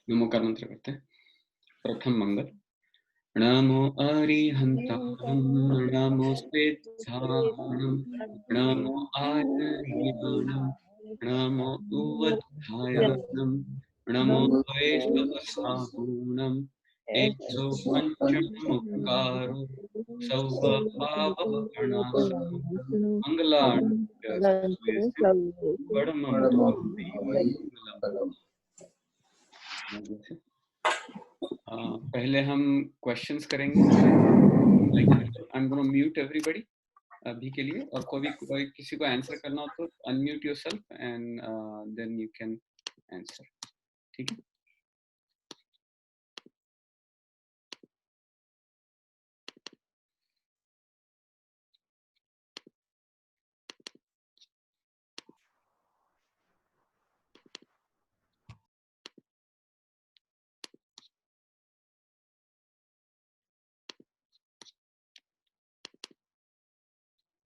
नमोकार मंत्र करते हैं। प्रथम मंगल। नमो अरिहंताणं नमो स्वेच्छाणं नमो आयर्याणं नमो उवत्थायानं नमो द्वेषवसाहूणं 1पंचमुपकारो सौभावपणासु मंगलाण्यस्तुयसे परमं मंगलम्। पहले हम क्वेश्चंस करेंगे। I am gonna mute everybody अभी के लिए, और कोई किसी को आंसर करना हो तो unmute yourself and then you can answer. ठीक है।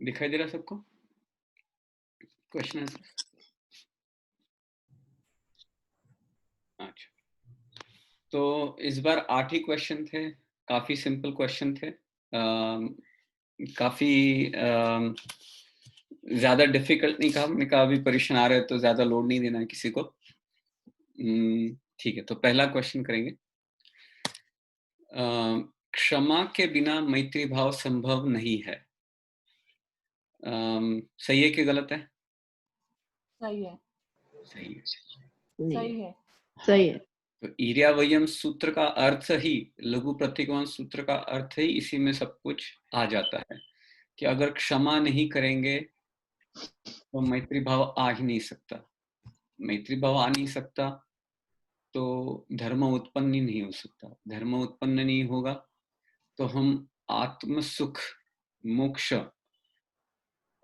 दिखाई दे रहा सबको क्वेश्चन आंसर? अच्छा, तो इस बार 8 ही क्वेश्चन थे। काफी सिंपल क्वेश्चन थे। काफी ज्यादा डिफिकल्ट नहीं कहा। हमने कहा अभी परीक्षण आ रहे हैं तो ज्यादा लोड नहीं देना है किसी को। ठीक है, तो पहला क्वेश्चन करेंगे। क्षमा के बिना मैत्री भाव संभव नहीं है। सही है कि गलत है? सही है। सही है। सही है। सही है। तो ईर्यावयम सूत्र का अर्थ ही, लघु प्रतिक्रमण सूत्र का अर्थ ही इसी में सब कुछ आ जाता है कि अगर क्षमा नहीं करेंगे तो मैत्री भाव आ ही नहीं सकता। मैत्री भाव आ नहीं सकता तो धर्म उत्पन्न ही नहीं हो सकता। धर्म उत्पन्न नहीं होगा तो हम आत्म सुख, मोक्ष,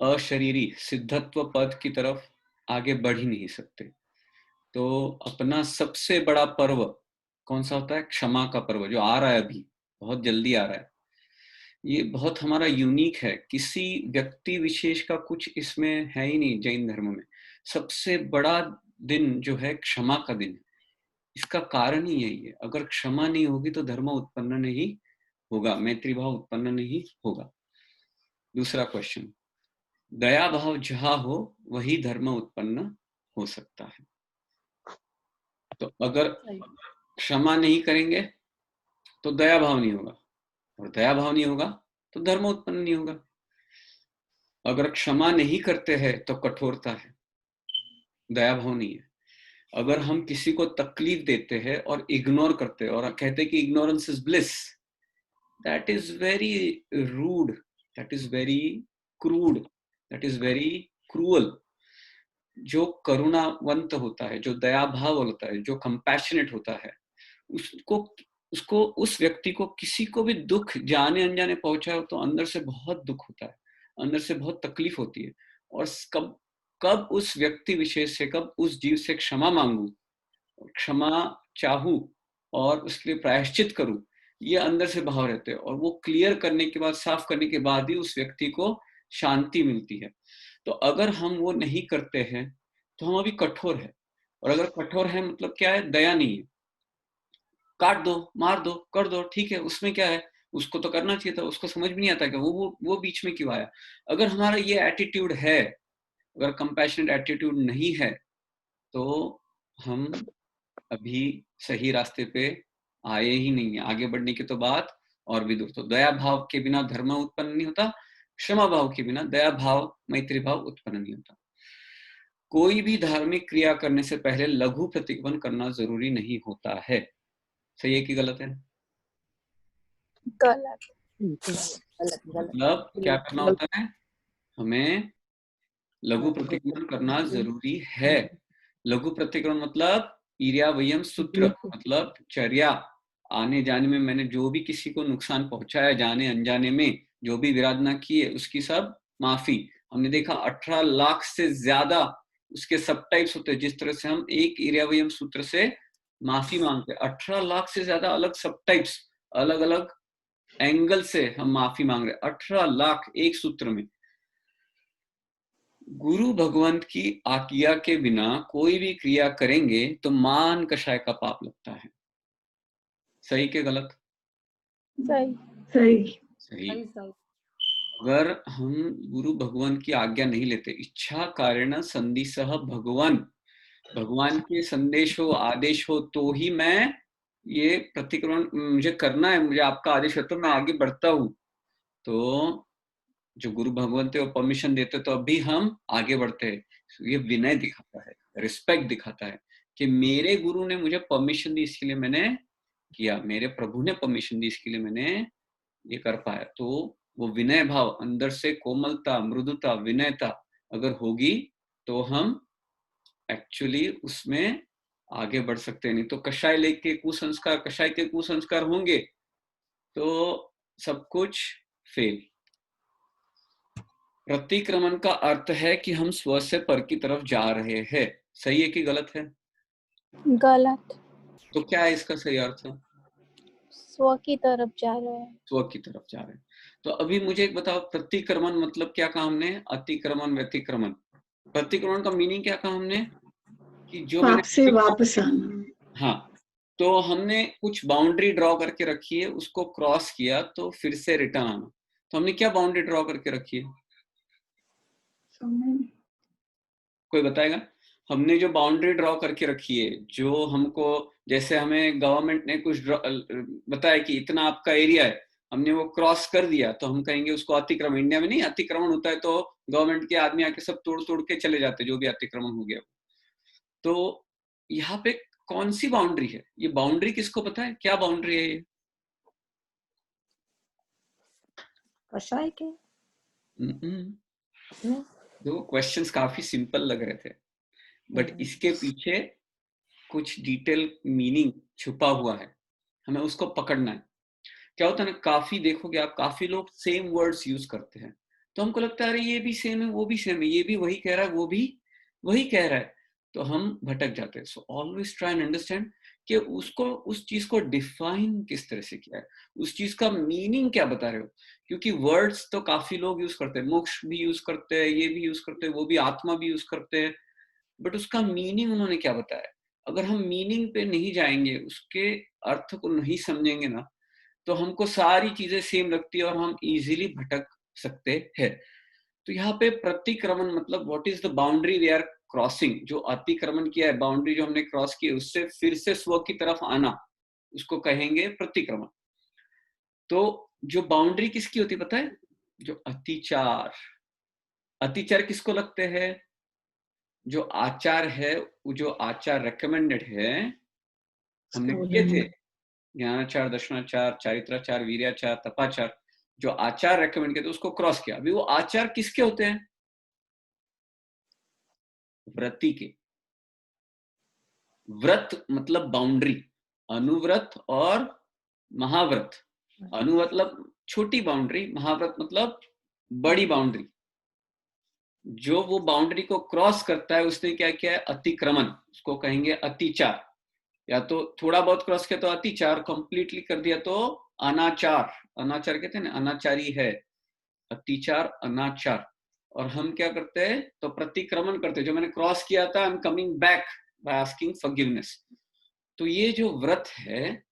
अशरीरी सिद्धत्व पद की तरफ आगे बढ़ ही नहीं सकते। तो अपना सबसे बड़ा पर्व कौन सा होता है? क्षमा का पर्व, जो आ रहा है अभी, बहुत जल्दी आ रहा है। ये बहुत हमारा यूनिक है। किसी व्यक्ति विशेष का कुछ इसमें है ही नहीं। जैन धर्म में सबसे बड़ा दिन जो है क्षमा का दिन। इसका कारण ही यही है। अगर क्षमा नहीं होगी तो धर्म उत्पन्न नहीं होगा, मैत्री भाव उत्पन्न नहीं होगा। दूसरा क्वेश्चन, दया भाव जहां हो वही धर्म उत्पन्न हो सकता है। तो अगर क्षमा नहीं करेंगे तो दया भाव नहीं होगा, और दया भाव नहीं होगा तो धर्म उत्पन्न नहीं होगा। अगर क्षमा नहीं करते हैं तो कठोरता है, दया भाव नहीं है। अगर हम किसी को तकलीफ देते हैं और इग्नोर करते हैं और कहते हैं कि ignorance is bliss, that is very rude, that is very crude, that is very cruel. जो करुणावंत होता है, जो दया भाव होता है, जो कंपैशनेट होता है, उसको उस व्यक्ति को किसी को भी दुख जाने अनजाने पहुंचा हो तो अंदर से बहुत दुख होता है, अंदर से बहुत तकलीफ होती है। और कब उस व्यक्ति विशेष से, कब उस जीव से क्षमा मांगू, क्षमा चाहूं और उसके लिए प्रायश्चित करूं, ये अंदर से भाव रहते हैं। और वो क्लियर करने के बाद, साफ करने के बाद ही उस व्यक्ति को शांति मिलती है। तो अगर हम वो नहीं करते हैं तो हम अभी कठोर है। और अगर कठोर है मतलब क्या है? दया नहीं है। काट दो, मार दो, कर दो, ठीक है, उसमें क्या है? उसको तो करना चाहिए था, उसको समझ भी नहीं आता कि वो बीच में क्यों आया। अगर हमारा ये एटीट्यूड है, अगर कंपैशनेट एटीट्यूड नहीं है, तो हम अभी सही रास्ते पे आए ही नहीं है। आगे बढ़ने की तो बात और भी दूर। तो दया भाव के बिना धर्म उत्पन्न नहीं होता, क्षमा भाव के बिना दया भाव, मैत्री भाव उत्पन्न नहीं होता। कोई भी धार्मिक क्रिया करने से पहले लघु प्रतिक्रमण करना जरूरी नहीं होता है। सही है कि गलत है? गलत। मतलब क्या करना होता है? हमें लघु प्रतिक्रमण करना जरूरी है। लघु प्रतिक्रमण मतलब ईर्यावयम सूत्र, मतलब चर्या। आने जाने में मैंने जो भी किसी को नुकसान पहुंचाया, जाने अनजाने में जो भी विराधना की है, उसकी सब माफी। हमने देखा 18 लाख से ज्यादा उसके सब टाइप्स होते हैं। जिस तरह से हम एक ईर्यावयम सूत्र से माफी मांगते हैं, 18 लाख से ज्यादा अलग सब टाइप्स, अलग अलग एंगल से हम माफी मांग रहे हैं। 18 लाख एक सूत्र में। गुरु भगवंत की आज्ञा के बिना कोई भी क्रिया करेंगे तो मान कषाय का पाप लगता है। सही के गलत? सही सही। सही। सही सही। अगर हम गुरु भगवान की आज्ञा नहीं लेते, इच्छा कारण संदिसह भगवान, भगवान के संदेश हो, आदेश हो, तो ही मैं ये प्रतिक्रमण मुझे करना है, मुझे आपका आदेश है तो मैं आगे बढ़ता हूँ। तो जो गुरु भगवंत है वो परमिशन देते तो अभी हम आगे बढ़ते हैं। ये विनय दिखाता है, रिस्पेक्ट दिखाता है कि मेरे गुरु ने मुझे परमिशन दी, इसके लिए मैंने किया, मेरे प्रभु ने परमिशन दी, इसके लिए मैंने ये कर पाया। तो वो विनय भाव, अंदर से कोमलता, मृदुता, विनयता अगर होगी तो हम एक्चुअली उसमें आगे बढ़ सकते हैं। नहीं तो कषाय लेके कुसंस्कार, कषाय के कुसंस्कार होंगे तो सब कुछ फेल। प्रतिक्रमण का अर्थ है कि हम स्व से पर की तरफ जा रहे हैं। सही है कि गलत है? गलत। तो क्या है इसका सही अर्थ? स्व की तरफ जा रहे हैं। स्व की तरफ जा रहे हैं। तो अभी मुझे एक बताओ, प्रतिक्रमण मतलब क्या कहा हमने? अतिक्रमण, व्यतिक्रमण। प्रतिक्रमण का मीनिंग क्या कहा हमने? कि जो पाप से मैंने, वापस आना। हाँ, तो हमने कुछ बाउंड्री ड्रॉ करके रखी है, उसको क्रॉस किया तो फिर से रिटर्न आना। तो हमने क्या बाउंड्री ड्रॉ करके रखी है? कोई बताएगा? हमने जो बाउंड्री ड्रॉ करके रखी है, जो हमको, जैसे हमें गवर्नमेंट ने कुछ बताया कि इतना आपका एरिया है, हमने वो क्रॉस कर दिया तो हम कहेंगे उसको अतिक्रमण। इंडिया में नहीं अतिक्रमण होता है तो गवर्नमेंट के आदमी आके सब तोड़ तोड़ के चले जाते, जो भी अतिक्रमण हो गया। तो यहाँ पे कौन सी बाउंड्री है? ये बाउंड्री किसको पता है? क्या बाउंड्री है ये? कषाय के। देखो क्वेश्चंस काफी सिंपल लग रहे थे, बट इसके पीछे कुछ डिटेल मीनिंग छुपा हुआ है, हमें उसको पकड़ना है। क्या होता है ना, काफी देखोगे आप, काफी लोग सेम वर्ड्स यूज करते हैं तो हमको लगता है अरे ये भी सेम है, वो भी सेम है, ये भी वही कह रहा है, वो भी वही कह रहा है, तो हम भटक जाते हैं। So always try and understand कि उसको, उस चीज को डिफाइन किस तरह से किया है, उस चीज का मीनिंग क्या बता रहे हो। क्योंकि वर्ड्स तो काफी लोग यूज करते हैं, मोक्ष भी यूज करते हैं, ये भी यूज करते हैं, वो भी, आत्मा भी यूज करते हैं, बट उसका मीनिंग उन्होंने क्या बताया? अगर हम मीनिंग पे नहीं जाएंगे, उसके अर्थ को नहीं समझेंगे ना, तो हमको सारी चीजें सेम लगती है और हम इजीली भटक सकते हैं। तो यहाँ पे प्रतिक्रमण मतलब what is the boundary we are crossing, जो अतिक्रमण किया है, बाउंड्री जो हमने क्रॉस की है, उससे फिर से स्व की तरफ आना, उसको कहेंगे प्रतिक्रमण। तो जो बाउंड्री किसकी होती पता है? जो अतिचार। अतिचार किसको लगते हैं? जो आचार है, वो जो आचार रिकमेंडेड है, हमने किए थे, ज्ञानाचार, दर्शनाचार, चारित्राचार, वीर्याचार, तपाचार, जो आचार रेकमेंड किए थे उसको क्रॉस किया। अभी वो आचार किसके होते हैं? व्रती के। व्रत मतलब बाउंड्री, अनुव्रत और महाव्रत। अनु मतलब छोटी बाउंड्री, महाव्रत मतलब बड़ी बाउंड्री। जो वो बाउंड्री को क्रॉस करता है उसने क्या किया है? अतिक्रमण, उसको कहेंगे अतिचार। या तो थोड़ा बहुत क्रॉस किया तो अतिचार, कंप्लीटली कर दिया तो अनाचार। अनाचार कहते हैं ना, अनाचारी है, अतिचार, अनाचार। और हम क्या करते हैं? तो प्रतिक्रमण करते हैं, जो मैंने क्रॉस किया था, I am coming back by asking forgiveness. तो ये जो व्रत है,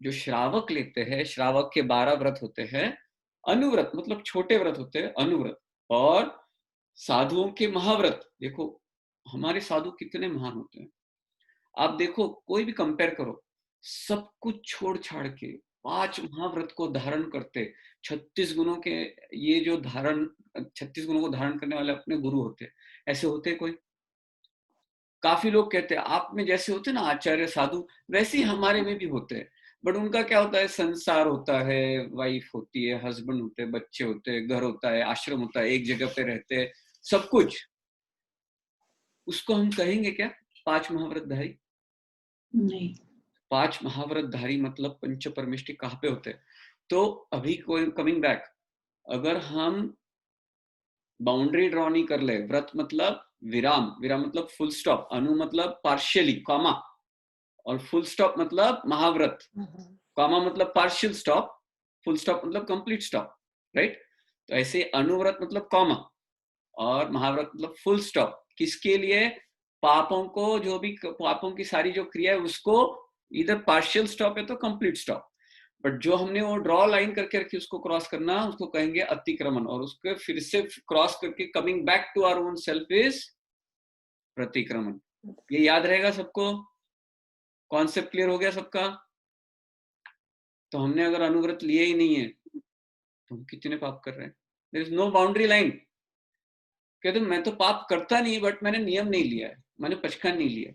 जो श्रावक लेते हैं, श्रावक के 12 व्रत होते हैं। अनुव्रत मतलब छोटे व्रत होते हैं, अनुव्रत। और साधुओं के महाव्रत, देखो हमारे साधु कितने महान होते हैं। आप देखो, कोई भी कंपेयर करो, सब कुछ छोड़ छाड़ के 5 महाव्रत को धारण करते, 36 गुणों के, ये जो धारण, 36 गुणों को धारण करने वाले अपने गुरु होते। ऐसे होते कोई? काफी लोग कहते हैं आप में जैसे होते ना आचार्य साधु, वैसे ही हमारे में भी होते हैं। बट उनका क्या होता है? संसार होता है, वाइफ होती है, हस्बैंड होते हैं, बच्चे होते हैं, घर होता है, आश्रम होता है, एक जगह पे रहते हैं, सब कुछ। उसको हम कहेंगे क्या 5 महाव्रतधारी? नहीं। 5 महाव्रतधारी मतलब पंच परमेष्टि कहाँ पे होते हैं? तो अभी कोई कमिंग बैक, अगर हम बाउंड्री ड्रॉ नहीं कर ले, व्रत मतलब विराम, विराम मतलब फुल स्टॉप, अनु मतलब पार्शियली, कॉमा, और फुल स्टॉप मतलब महाव्रत, कॉमा मतलब पार्शियल स्टॉप, फुल स्टॉप मतलब कंप्लीट स्टॉप, राइट? तो ऐसे अनुव्रत मतलब कॉमा, और महाव्रत मतलब फुल स्टॉप। किसके लिए? पापों को, जो भी पापों की सारी जो क्रिया है उसको इधर पार्शियल स्टॉप है तो कंप्लीट स्टॉप। बट जो हमने वो ड्रॉ लाइन करके रखी उसको क्रॉस करना, उसको कहेंगे अतिक्रमण, और उसके फिर से क्रॉस करके coming back to our own self is pratikraman. ये याद रहेगा सबको? कॉन्सेप्ट क्लियर हो गया सबका? तो हमने अगर अनुव्रत लिए ही नहीं है तो हम कितने पाप कर रहे हैं? There is no boundary line. कहते मैं तो पाप करता नहीं, बट मैंने नियम नहीं लिया है, मैंने पचखंड नहीं लिया।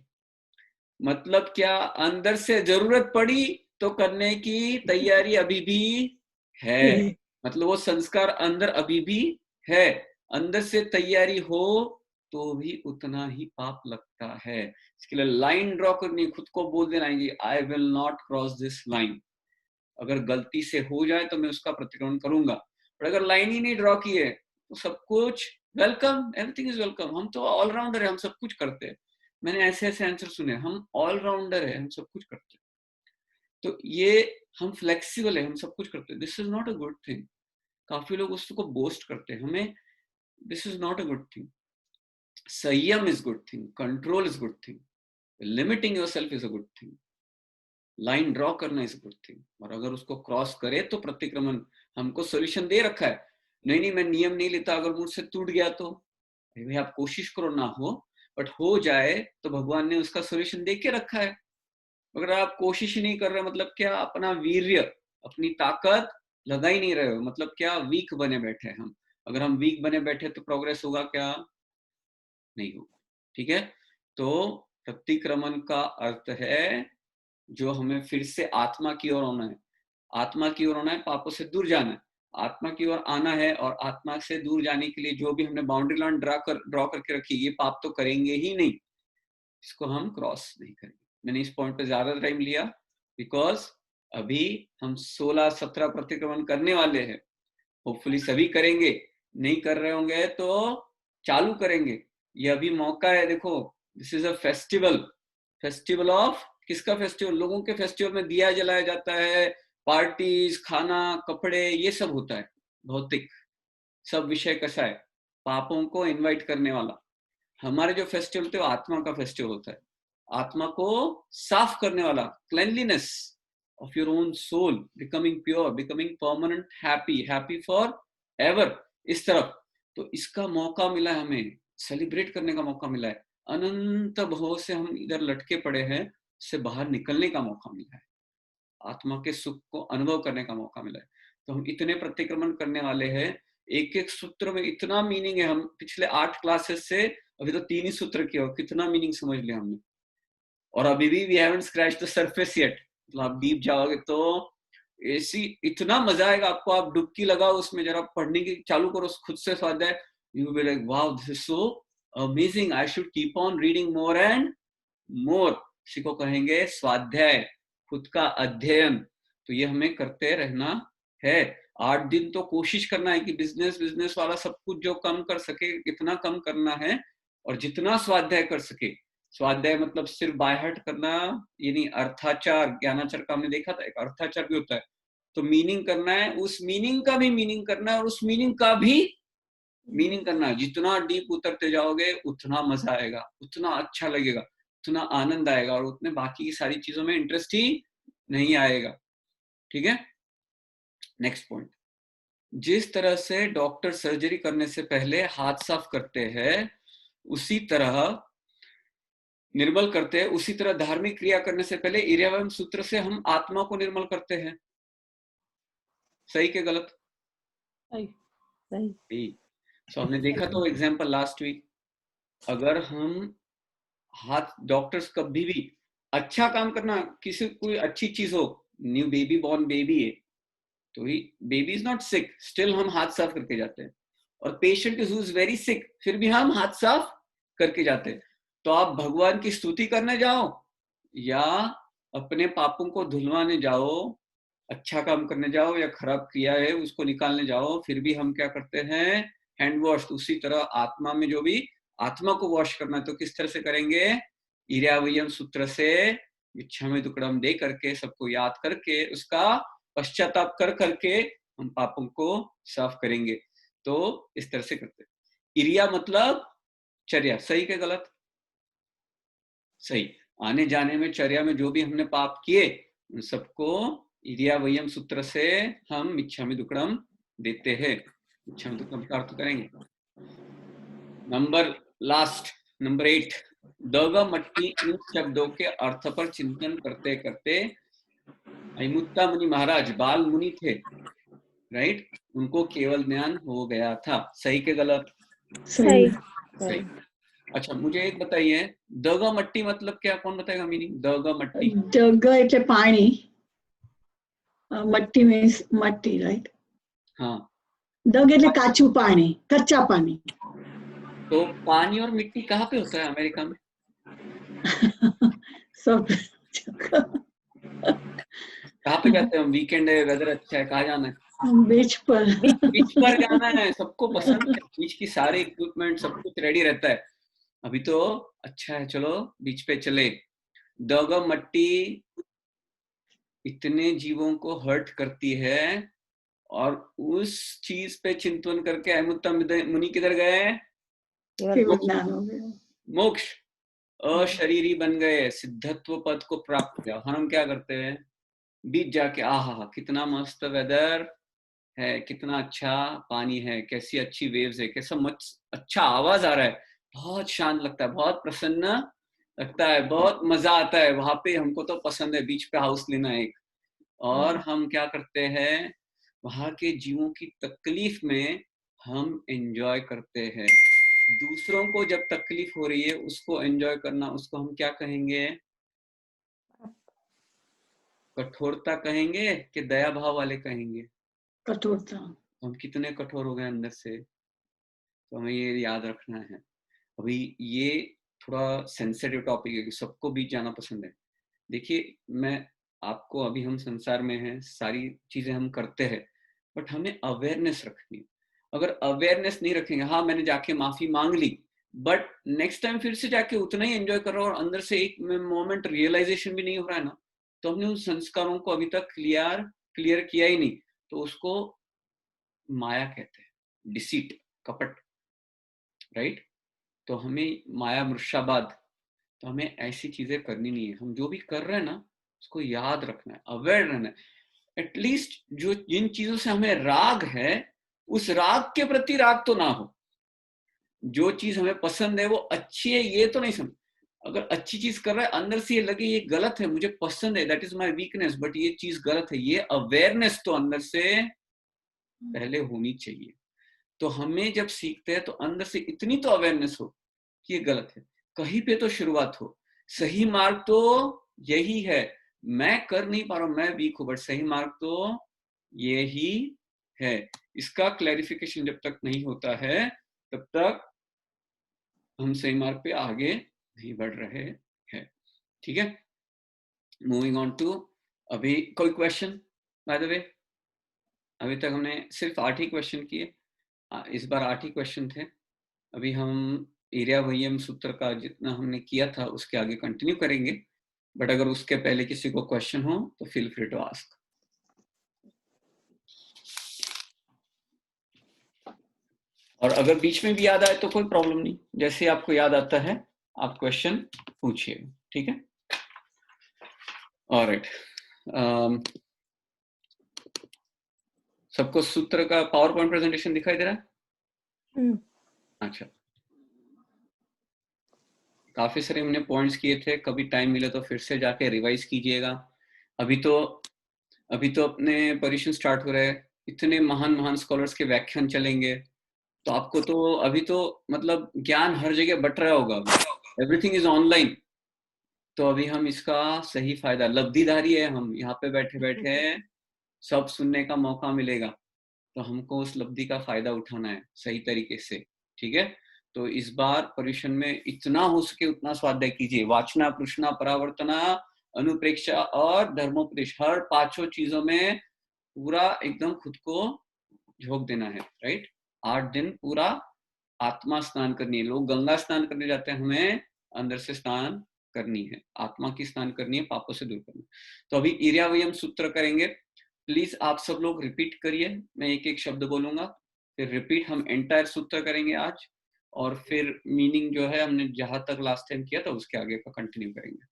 मतलब क्या? अंदर से जरूरत पड़ी तो करने की तैयारी अभी भी है। मतलब वो संस्कार अंदर अभी भी है, अंदर से तैयारी हो तो भी उतना ही पाप लगता है। इसके लिए लाइन ड्रॉ करनी, खुद को बोल देना है I will not cross this line. अगर गलती से हो जाए तो मैं उसका प्रतिक्रमण करूंगा, पर अगर लाइन ही नहीं ड्रॉ की है तो सब कुछ वेलकम, एवरीथिंग इज वेलकम। हम तो ऑलराउंडर है, हम सब कुछ करते हैं। मैंने ऐसे ऐसे आंसर सुने, हम ऑलराउंडर है, हम सब कुछ करते हैं। तो ये हम फ्लेक्सिबल है, हम सब कुछ करते हैं। This is not a good thing. काफी लोग उसको बोस्ट करते हैं, हमें this is not a good thing. Sanyam is good thing, control is good thing, limiting yourself is a good thing, line draw करना इज अ गुड थिंग। और अगर उसको क्रॉस करे तो प्रतिक्रमण हमको सोल्यूशन दे रखा है। नहीं नहीं मैं नियम नहीं लेता, अगर मुझसे टूट गया तो भाई आप कोशिश करो ना हो, बट हो जाए तो भगवान ने उसका सोल्यूशन दे के रखा है। अगर आप कोशिश ही नहीं कर रहे, मतलब क्या? अपना वीर्य, अपनी ताकत लगा ही नहीं रहे हो, मतलब क्या? वीक बने बैठे हम। अगर हम वीक बने बैठे तो प्रोग्रेस होगा क्या? नहीं होगा। ठीक है, तो प्रतिक्रमण का अर्थ है जो हमें फिर से आत्मा की ओर होना है। आत्मा की ओर होना है, पापों से दूर जाना है, आत्मा की ओर आना है। और आत्मा से दूर जाने के लिए जो भी हमने बाउंड्री लाइन ड्रॉ करके रखी, ये पाप तो करेंगे ही नहीं, इसको हम क्रॉस नहीं करेंगे। मैंने इस पॉइंट पे ज्यादा टाइम लिया बिकॉज अभी हम 16-17 प्रतिक्रमण करने वाले हैं। होपफुली सभी करेंगे, नहीं कर रहे होंगे तो चालू करेंगे। ये अभी मौका है। देखो, this is a festival, festival of किसका फेस्टिवल? लोगों के फेस्टिवल में दिया जलाया जाता है, पार्टीज, खाना, कपड़े, ये सब होता है। भौतिक सब विषय कैसा है? पापों को इनवाइट करने वाला। हमारे जो फेस्टिवल होते हैं वो आत्मा का फेस्टिवल होता है, आत्मा को साफ करने वाला, cleanliness of your own soul, becoming pure, becoming permanent, happy, happy forever, इस तरफ। तो इसका मौका मिला है हमें, सेलिब्रेट करने का मौका मिला है। अनंत भव से हम इधर लटके पड़े हैं, से बाहर निकलने का मौका मिला है, आत्मा के सुख को अनुभव करने का मौका मिला है। तो हम इतने प्रतिक्रमण करने वाले हैं, एक एक सूत्र में इतना मीनिंग है। हम पिछले 8 क्लासेस से अभी तो 3 ही सूत्र किया, कितना मीनिंग समझ लिया हमने। और अभी भी we haven't scratch the surface yet. मतलब आप डीप जाओगे तो ऐसी इतना मजा आएगा आपको। आप डुबकी लगाओ उसमें, जरा पढ़ने की चालू करो खुद से स्वाध्याय, you will like wow this is so amazing, I should keep on reading more and more. इसी को कहेंगे स्वाध्याय, खुद का अध्ययन। तो ये हमें करते रहना है। 8 दिन तो कोशिश करना है कि बिजनेस वाला सब कुछ जो कम कर सके कितना कम करना है, और जितना स्वाध्याय कर सके। स्वाध्याय मतलब सिर्फ बाय हार्ट करना ये नहीं, अर्थाचार, ज्ञानाचार का हमने देखा था, एक अर्थाचार भी होता है। तो मीनिंग करना है, उस मीनिंग का भी मीनिंग करना है, और उस मीनिंग का भी मीनिंग करना है। जितना डीप उतरते जाओगे उतना मजा आएगा, उतना अच्छा लगेगा, उतना आनंद आएगा, और उतने बाकी की सारी चीजों में इंटरेस्ट ही नहीं आएगा। ठीक है, नेक्स्ट पॉइंट। जिस तरह से डॉक्टर सर्जरी करने से पहले हाथ साफ करते हैं, उसी तरह निर्मल करते हैं, उसी तरह धार्मिक क्रिया करने से पहले इर्यावयम सूत्र से हम आत्मा को निर्मल करते हैं। सही के गलत? सही। तो हमने देखा तो एग्जाम्पल लास्ट वीक, अगर हम हाथ, डॉक्टर्स कभी भी अच्छा काम करना, किसी कोई अच्छी चीज हो, न्यू बेबी बॉर्न बेबी है तो ही baby is not sick, still हम हाथ साफ करके जाते हैं। और पेशेंट इज वेरी सिक, फिर भी हम हाथ साफ करके जाते हैं। तो आप भगवान की स्तुति करने जाओ या अपने पापों को धुलवाने जाओ, अच्छा काम करने जाओ या खराब किया है उसको निकालने जाओ, फिर भी हम क्या करते हैं? Hand wash. उसी तरह आत्मा में जो भी आत्मा को वॉश करना है तो किस तरह से करेंगे? इर्यावयम सूत्र से इच्छा दुक्कड़म दे करके, सबको याद करके, उसका पश्चाताप कर करके हम पापों को साफ करेंगे। तो इस तरह से करते हैं। इरिया मतलब चर्या, सही के गलत? सही। आने जाने में, चर्या में जो भी हमने पाप किए उन सबको इरिया वयम सूत्र से हम मिच्छामि दुक्कडम देते हैं। मिच्छामि दुक्कडम का अर्थ करेंगे। नंबर 8, दग मट्टी इन शब्दों के अर्थ पर चिंतन करते करते अयमुत्ता मुनि महाराज बाल मुनि थे, राइट? उनको केवल ज्ञान हो गया था। सही के गलत? सही। सही। अच्छा, मुझे एक बताइए, दग मट्टी मतलब क्या? कौन बताएगा मीनिंग दग मट्टी? दग એટલે પાણી, મટ્ટી મીન્સ મટ્ટી, રાઈટ? हाँ, દગ એટલે કાચું પાણી, કચ્ચા પાણી. तो पानी और मिट्टी कहाँ पे होता है अमेरिका में? सब कहाँ पे जाते हैं हम? वीकेंड है, वेदर अच्छा है, कहाँ जाना है? बीच पर. बीच पर जाना है, सबको पसंद है। बीच की सारे इक्विपमेंट सब कुछ रेडी रहता है। अभी तो अच्छा है, चलो बीच पे चले। दग मट्टी इतने जीवों को हर्ट करती है और उस चीज पे चिंतन करके अयमुत्ता मुनि किधर गए? केवल ज्ञान हो गया. मोक्ष, अशरीरी बन गए, सिद्धत्व पद को प्राप्त किया। हम क्या करते हैं? बीच जाके आहा कितना मस्त वेदर है, कितना अच्छा पानी है, कैसी अच्छी वेव्स है, कैसा अच्छा आवाज आ रहा है, बहुत शांत लगता है, बहुत प्रसन्न लगता है, बहुत मजा आता है। वहां पे हमको तो पसंद है बीच पे हाउस लेना एक। और हम क्या करते हैं? वहां के जीवों की तकलीफ में हम एंजॉय करते हैं। दूसरों को जब तकलीफ हो रही है उसको एंजॉय करना, उसको हम क्या कहेंगे? कठोरता कहेंगे कि दया भाव वाले कहेंगे? कठोरता. हम कितने कठोर हो गए अंदर से, तो हमें ये याद रखना है। अभी ये थोड़ा सेंसिटिव टॉपिक है कि सबको बीच जाना पसंद है। देखिए, मैं आपको, अभी हम संसार में हैं, सारी चीजें हम करते हैं, बट हमें अवेयरनेस रखनी है। अगर अवेयरनेस नहीं रखेंगे, हाँ मैंने जाके माफी मांग ली, बट नेक्स्ट टाइम फिर से जाके उतना ही एंजॉय कर रहा हूँ और अंदर से एक मोमेंट रियलाइजेशन भी नहीं हो रहा है ना, तो हमने उन संस्कारों को अभी तक क्लियर किया ही नहीं। तो उसको माया कहते हैं, डिसीट, कपट, राइट? तो हमें माया मृषाबाद, तो हमें ऐसी चीजें करनी नहीं है। हम जो भी कर रहे हैं ना उसको याद रखना है, अवेयर रहना है। एटलीस्ट जो जिन चीजों से हमें राग है उस राग के प्रति राग तो ना हो। जो चीज हमें पसंद है वो अच्छी है ये तो नहीं समझ। अगर अच्छी चीज कर रहा है, अंदर से ये लगे ये गलत है, मुझे पसंद है, that is my weakness, but ये चीज गलत है, ये अवेयरनेस तो अंदर से पहले होनी चाहिए। तो हमें जब सीखते हैं तो अंदर से इतनी तो अवेयरनेस हो कि ये गलत है, कहीं पे तो शुरुआत हो। सही मार्ग तो यही है, मैं कर नहीं पा रहा हूं, मैं वीक हूं, बट सही मार्ग तो यही है। इसका क्लैरिफिकेशन जब तक नहीं होता है तब तक हम सही मार्ग पे आगे नहीं बढ़ रहे हैं। ठीक है, मूविंग ऑन टू, अभी कोई क्वेश्चन? बाय द वे, अभी तक हमने सिर्फ 8 ही क्वेश्चन किए, इस बार 8 ही क्वेश्चन थे। अभी हम इरिया वयम सूत्र का जितना हमने किया था उसके आगे कंटिन्यू करेंगे, बट अगर उसके पहले किसी को क्वेश्चन हो तो फील फ्री टू आस्क। और अगर बीच में भी याद आए तो कोई प्रॉब्लम नहीं, जैसे आपको याद आता है आप क्वेश्चन पूछिए, ठीक है? ऑलराइट, सबको सूत्र का पावर पॉइंट प्रेजेंटेशन दिखाई दे रहा है? अच्छा, काफी सारे हमने पॉइंट्स किए थे, कभी टाइम मिले तो फिर से जाके रिवाइज कीजिएगा। अभी तो अपने परिश्रम स्टार्ट हो रहे हैं, इतने महान महान स्कॉलर्स के व्याख्यान चलेंगे, तो आपको तो अभी तो मतलब ज्ञान हर जगह बट रहा होगा, एवरीथिंग इज ऑनलाइन। तो अभी हम इसका सही फायदा, लब्धिधारी है हम, यहाँ पे बैठे बैठे सब सुनने का मौका मिलेगा, तो हमको उस लब्धि का फायदा उठाना है सही तरीके से, ठीक है? तो इस बार पर्यूषण में इतना हो सके उतना स्वाध्याय कीजिए, वाचना, प्रश्ना, परावर्तना, अनुप्रेक्षा और धर्मोपदेश, हर 5 चीजों में पूरा एकदम खुद को झोंक देना है, राइट? 8 दिन पूरा आत्मा स्नान करनी है। लोग गंगा स्नान करने जाते हैं, हमें अंदर से स्नान करनी है, आत्मा की स्नान करनी है, पापों से दूर करना। तो अभी इरिया वयम सूत्र करेंगे। प्लीज आप सब लोग रिपीट करिए, मैं एक एक शब्द बोलूंगा, फिर रिपीट, हम एंटायर सूत्र करेंगे आज। और फिर मीनिंग जो है हमने जहां तक लास्ट टाइम किया था उसके आगे का कंटिन्यू करेंगे।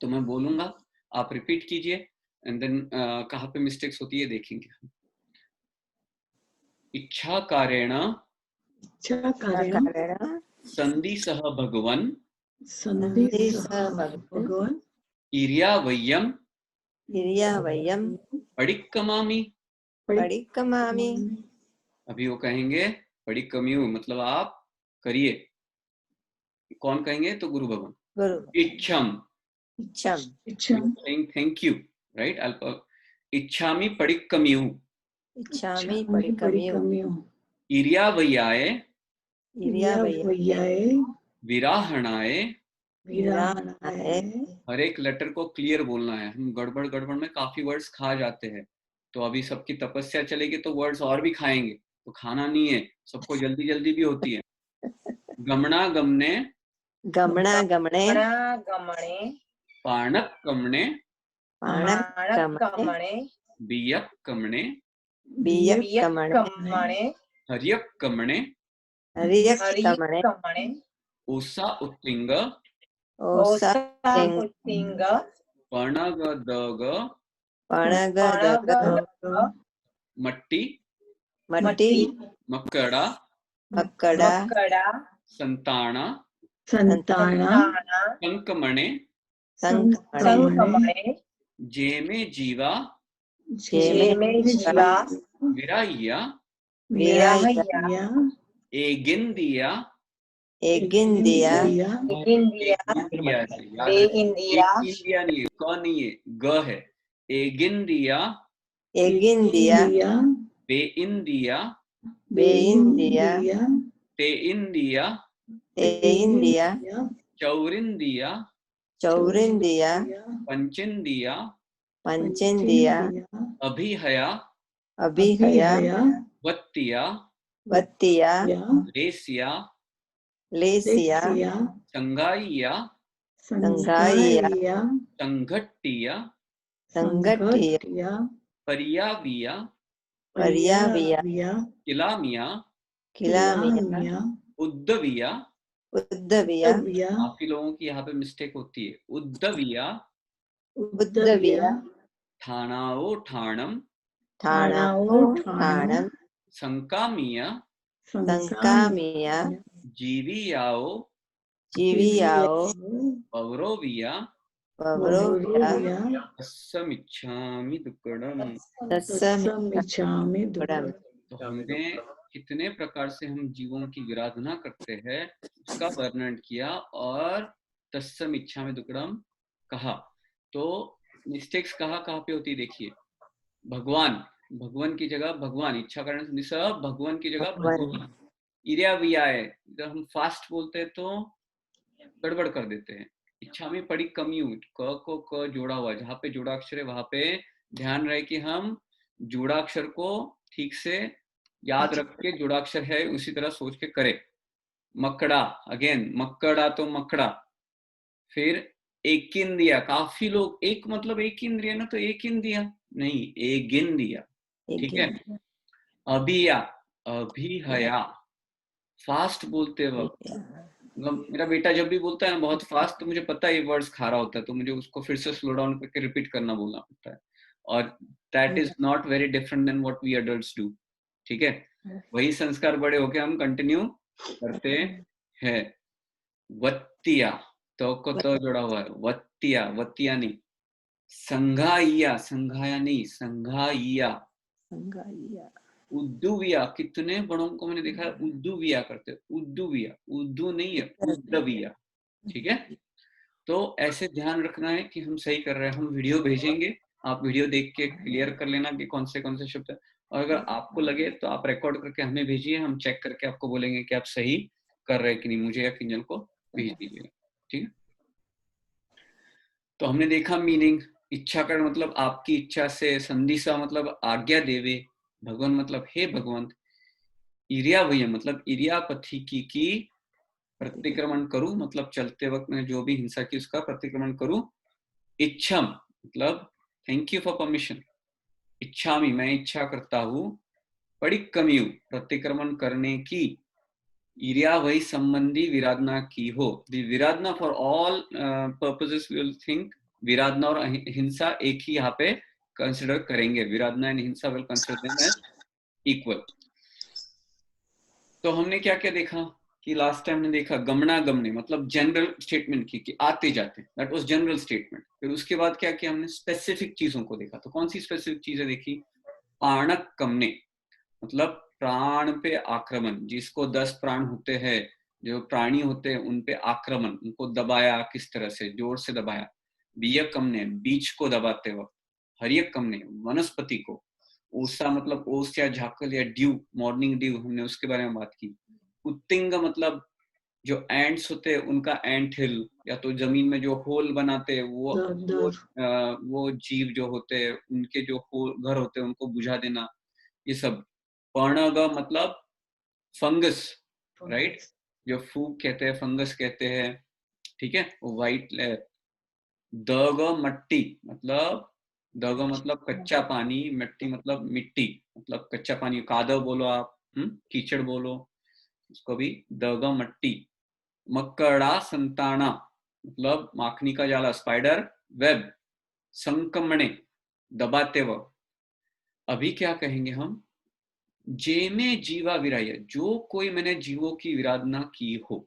तो मैं बोलूंगा, आप रिपीट कीजिए, एंड देन कहाँ पे मिस्टेक्स होती है देखेंगे। इच्छा कारेण इच्छा कारेण संधि सह भगवन् संधि सह भगवान इर्या वय्यम वयम पडिक्कमामि। पडिक्कमामि। अभी वो कहेंगे पडिक्कमिउ, मतलब आप करिए। कौन कहेंगे? तो गुरु भगवान। गुरु इच्छम, इच्छम इच्छा थैंक यू, राइट। इच्छामि पडिक्कमिउ। इच्छामि पडिक्कमिउ। इर्या वय्याय इर्या वय्याय विराहणाय। विराहणाय। हर एक लेटर को क्लियर बोलना है। हम गड़बड़ गड़बड़ में काफी वर्ड्स खा जाते हैं, तो अभी सबकी तपस्या चलेगी तो वर्ड्स और भी खाएंगे, तो खाना नहीं है, सबको जल्दी जल्दी भी होती है। गमना गमने गमना गमने पाणक कमणे पाणक कमणे बियक कमणे बियक कमणे हरियक कमणे हरियक कमणे उषा उत्तिंग ओसा पणगदग पणगदग मट्टी मट्टी मक्कड़ा मक्कड़ा संताना संताना संकमणे संकमणे जेमे जीवा जेमे जीवा विराह्या विराह्या एगिंदिया एगिंदिया इंडिया इंडिया नहीं है, क नहीं है, ग है। एगिंदिया एगिंदिया बे इंडिया बेइंदिया ते इंडिया इंदिया चौरिंदिया चौरिंदिया पंचिंदिया पंचेंदिया अभिहया अभिहया वत्तिया वत्तिया लेसिया लेसिया संगाइया संघाइया संघट्टिया संगठिया परियाविया परियाविया किलामिया खिलामिया उद्दविया। उद्दविया काफी लोगों की यहाँ पे मिस्टेक होती है। उद्दविया उद्दविया ठाणाओ ठाणम ठाणम संकामिया संकामिया जीवियाओ जीवियाओ पवरोविया पवरोविया तस्समिच्छामि दुक्कडम। तत्समिच्छामि दुक्कडम। तो हमने कितने प्रकार से हम जीवों की विराधना करते हैं उसका वर्णन किया और तस्समिच्छामि दुक्कडम कहा। तो मिस्टेक्स कहाँ पे होती है देखिए। भगवान, भगवान की जगह भगवान, इच्छा कारण सब भगवान की जगह भगवान। इरिया विया है, जब हम फास्ट बोलते हैं तो गड़बड़ कर देते हैं। इच्छा में पड़ी कमी हुई, क को क जोड़ा हुआ, जहाँ पे जोड़ाक्षर है वहां पे ध्यान रहे कि हम जोड़ाक्षर को ठीक से याद रख के जोड़ाक्षर है उसी तरह सोच के करें। मकड़ा, अगेन मक्कड़ा तो मकड़ा। फिर एक इंद्रिया, काफी लोग एक मतलब एक इंद्रिया ना तो एक इंद्रिया नहीं, एक इंद्रिया, ठीक है। अभिया, अभिहया, फास्ट बोलते वक्त, मतलब मेरा बेटा जब भी बोलता है ना बहुत फास्ट तो मुझे पता है ये वर्ड्स खा रहा होता है, तो मुझे उसको फिर से स्लो डाउन करके रिपीट करना बोलना पड़ता है। और that is not very different than what we adults do, ठीक है। वही संस्कार बड़े होके हम कंटिन्यू करते हैं। वत्तिया, तो को तो जोड़ा हुआ है, वत्तिया, वत्तिया नहीं। संघाइया, संघाया नहीं, संघाइया। उद्दुविया, कितने बड़ों को मैंने देखा है उद्दुविया करते, उद्दुविया, उद्दू नहीं है, उद्दविया, ठीक है। तो ऐसे ध्यान रखना है कि हम सही कर रहे हैं। हम वीडियो भेजेंगे, आप वीडियो देख के क्लियर कर लेना कि कौन से शब्द है, और अगर आपको लगे तो आप रिकॉर्ड करके हमें भेजिए, हम चेक करके आपको बोलेंगे कि आप सही कर रहे हैं कि नहीं, मुझे या किंजल को भेज दीजिएगा, ठीक है। तो हमने देखा मीनिंग, इच्छा कर मतलब आपकी इच्छा से, संदिशा मतलब आज्ञा देवे, भगवान मतलब हे भगवंत, इरिया भैया मतलब इरियापथी की प्रतिक्रमण करूं, मतलब चलते वक्त मैंने जो भी हिंसा की उसका प्रतिक्रमण करूं। इच्छम मतलब थैंक यू फॉर परमिशन, इच्छामि मैं इच्छा करता हूं, पडिक्कमिउ प्रतिक्रमण करने की, ईर्या वही संबंधी विराधना की हो। The viradhana for all purposes we will think viradhana और हिंसा एक ही यहाँ पे कंसिडर करेंगे। Viradhana and hinsa will consider them as equal. तो हमने क्या क्या देखा कि लास्ट टाइम ने देखा गमना गमने मतलब जनरल स्टेटमेंट की कि आते जाते, दैट वाज जनरल स्टेटमेंट। फिर उसके बाद क्या किया हमने, स्पेसिफिक चीजों को देखा। तो कौन सी स्पेसिफिक चीजें देखी, पाणक कमने मतलब प्राण पे आक्रमण, जिसको 10 प्राण होते हैं, जो प्राणी होते हैं उन पे आक्रमण, उनको दबाया, किस तरह से जोर से दबाया। बीयकम ने बीज को दबाते वक्त, हरियकम ने वनस्पति को, ओसा मतलब ओस या झाकल या ड्यू, मॉर्निंग ड्यू, हमने उसके बारे में बात की। उत्तिंग मतलब जो एंट्स होते हैं उनका एंट हिल, या तो जमीन में जो होल बनाते हैं वो जीव जो होते हैं उनके जो घर होते हैं उनको बुझा देना, ये सब। पर्णग मतलब फंगस, राइट, जो फूग कहते हैं, फंगस कहते हैं, ठीक है, व्हाइट लेयर। दग मट्टी मतलब, दग मतलब कच्चा पानी, मट्टी मतलब मिट्टी, मतलब कच्चा पानी, कादव बोलो आप, कीचड़ बोलो, उसको भी दग मट्टी। मकड़ा संताना मतलब माखनी का जाला, स्पाइडर वेब। संकमणे दबाते वक्त। अभी क्या कहेंगे हम, जेमे जीवा विराय, जो कोई मैंने जीवों की विराधना की हो।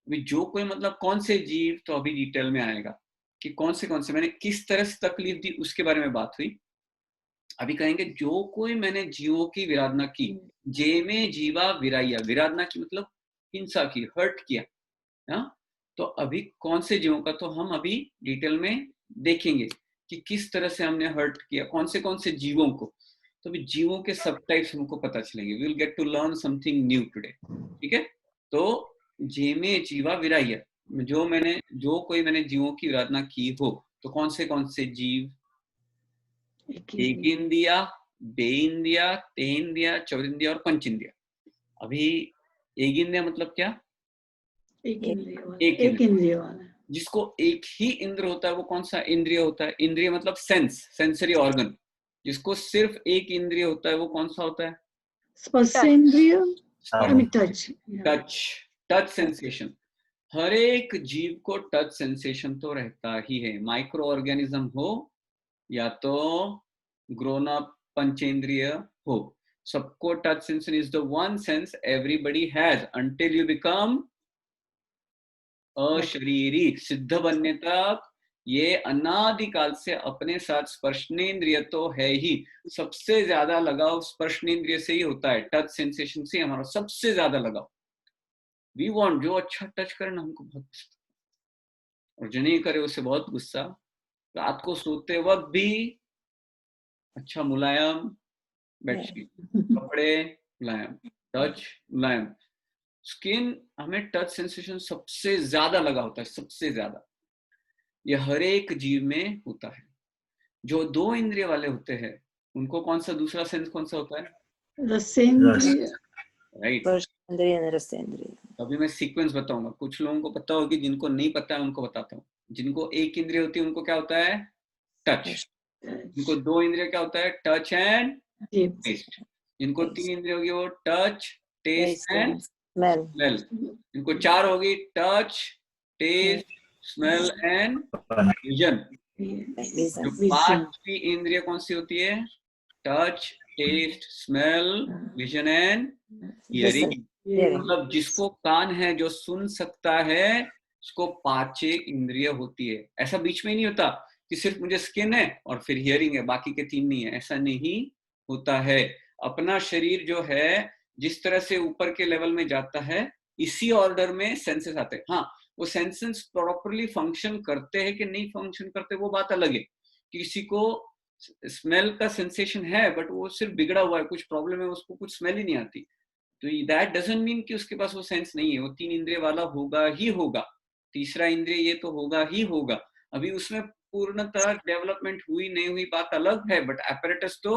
अभी जो कोई मतलब कौन से जीव, तो अभी डिटेल में आएगा कि कौन से मैंने किस तरह से तकलीफ दी, उसके बारे में बात हुई। अभी कहेंगे जो कोई मैंने जीवों की विराधना की, जेमे जीवा विराया, विराधना की मतलब हिंसा की, हर्ट किया, हा? तो अभी कौन से जीवों का, तो हम अभी डिटेल में देखेंगे कि किस तरह से हमने हर्ट किया, कौन से जीवों को। तो अभी जीवों के सब टाइप्स हमको पता चलेंगे, we will get to learn something new today, ठीक है। तो जेमे जीवा विराया, जो कोई मैंने जीवों की विराधना की हो, तो कौन से जीव, एक इंद्रिया, बे इंद्रिया, ते इंद्रिया, चौरिंद्रिया और पंच इंद्रिया। अभी एक इंद्रिया मतलब क्या, एक एक इंद्रिय वाला, जिसको एक ही इंद्र होता है वो कौन सा इंद्रिय होता है, इंद्रिय मतलब सेंसरी ऑर्गन, जिसको सिर्फ एक इंद्रिय होता है वो कौन सा होता है, स्पर्शेंद्रिय, टच, टच सेंसेशन। हर एक जीव को टच सेंसेशन तो रहता ही है, माइक्रो ऑर्गेनिज्म हो या तो ग्रोन अप पंचेंद्रिय हो, सबको touch sensation is the one sense everybody has until you become ashariri. सिद्ध बनने तक ये अनादिकाल से अपने साथ स्पर्शनेन्द्रिय तो है ही, सबसे ज्यादा लगाव स्पर्शनेन्द्रिय से ही होता है, टच सेंसेशन से हमारा सबसे ज्यादा लगाव। वी वांट, जो अच्छा टच करे ना हमको बहुत पसंद, और जो नहीं करे उसे बहुत गुस्सा। रात को सोते वक्त भी अच्छा मुलायम बेडशीट, कपड़े मुलायम, टच मुलायम, स्किन, हमें टच सेंसेशन सबसे ज्यादा लगा होता है, सबसे ज्यादा। ये हर एक जीव में होता है। जो 2 इंद्रिय वाले होते हैं उनको कौन सा दूसरा सेंस कौन सा होता है, रसेंद्रिय, राइट। अभी मैं सीक्वेंस बताऊंगा, कुछ लोगों को पता होगी, जिनको नहीं पता है उनको बताता हूँ। जिनको एक इंद्रिय होती है उनको क्या होता है, टच। जिनको 2 इंद्रिय क्या होता है, टच एंड टेस्ट। जिनको 3 इंद्रिय होगी वो टच, टेस्ट एंड स्मेल। जिनको 4 होगी, touch, taste, smell and vision. जो 5वीं इंद्रिय कौन सी होती है, touch, taste, smell, vision and hearing. मतलब जिसको कान है, जो सुन सकता है, उसको 5 इंद्रिय होती है। ऐसा बीच में ही नहीं होता कि सिर्फ मुझे स्किन है और फिर हियरिंग है, बाकी के 3 नहीं है, ऐसा नहीं होता है। अपना शरीर जो है जिस तरह से ऊपर के लेवल में जाता है, इसी ऑर्डर में सेंसेस आते हैं। हाँ, वो सेंसेस प्रॉपरली फंक्शन करते हैं कि नहीं फंक्शन करते वो बात अलग है। किसी को स्मेल का सेंसेशन है बट वो सिर्फ बिगड़ा हुआ है, कुछ प्रॉब्लम है, उसको कुछ स्मेल ही नहीं आती, तो दैट डजंट मीन कि उसके पास वो सेंस नहीं है। वो 3 इंद्रिय वाला होगा ही होगा, तीसरा इंद्रिय ये तो होगा ही होगा। अभी उसमें पूर्णतः डेवलपमेंट हुई नहीं हुई बात अलग है, बट अपैरेटस तो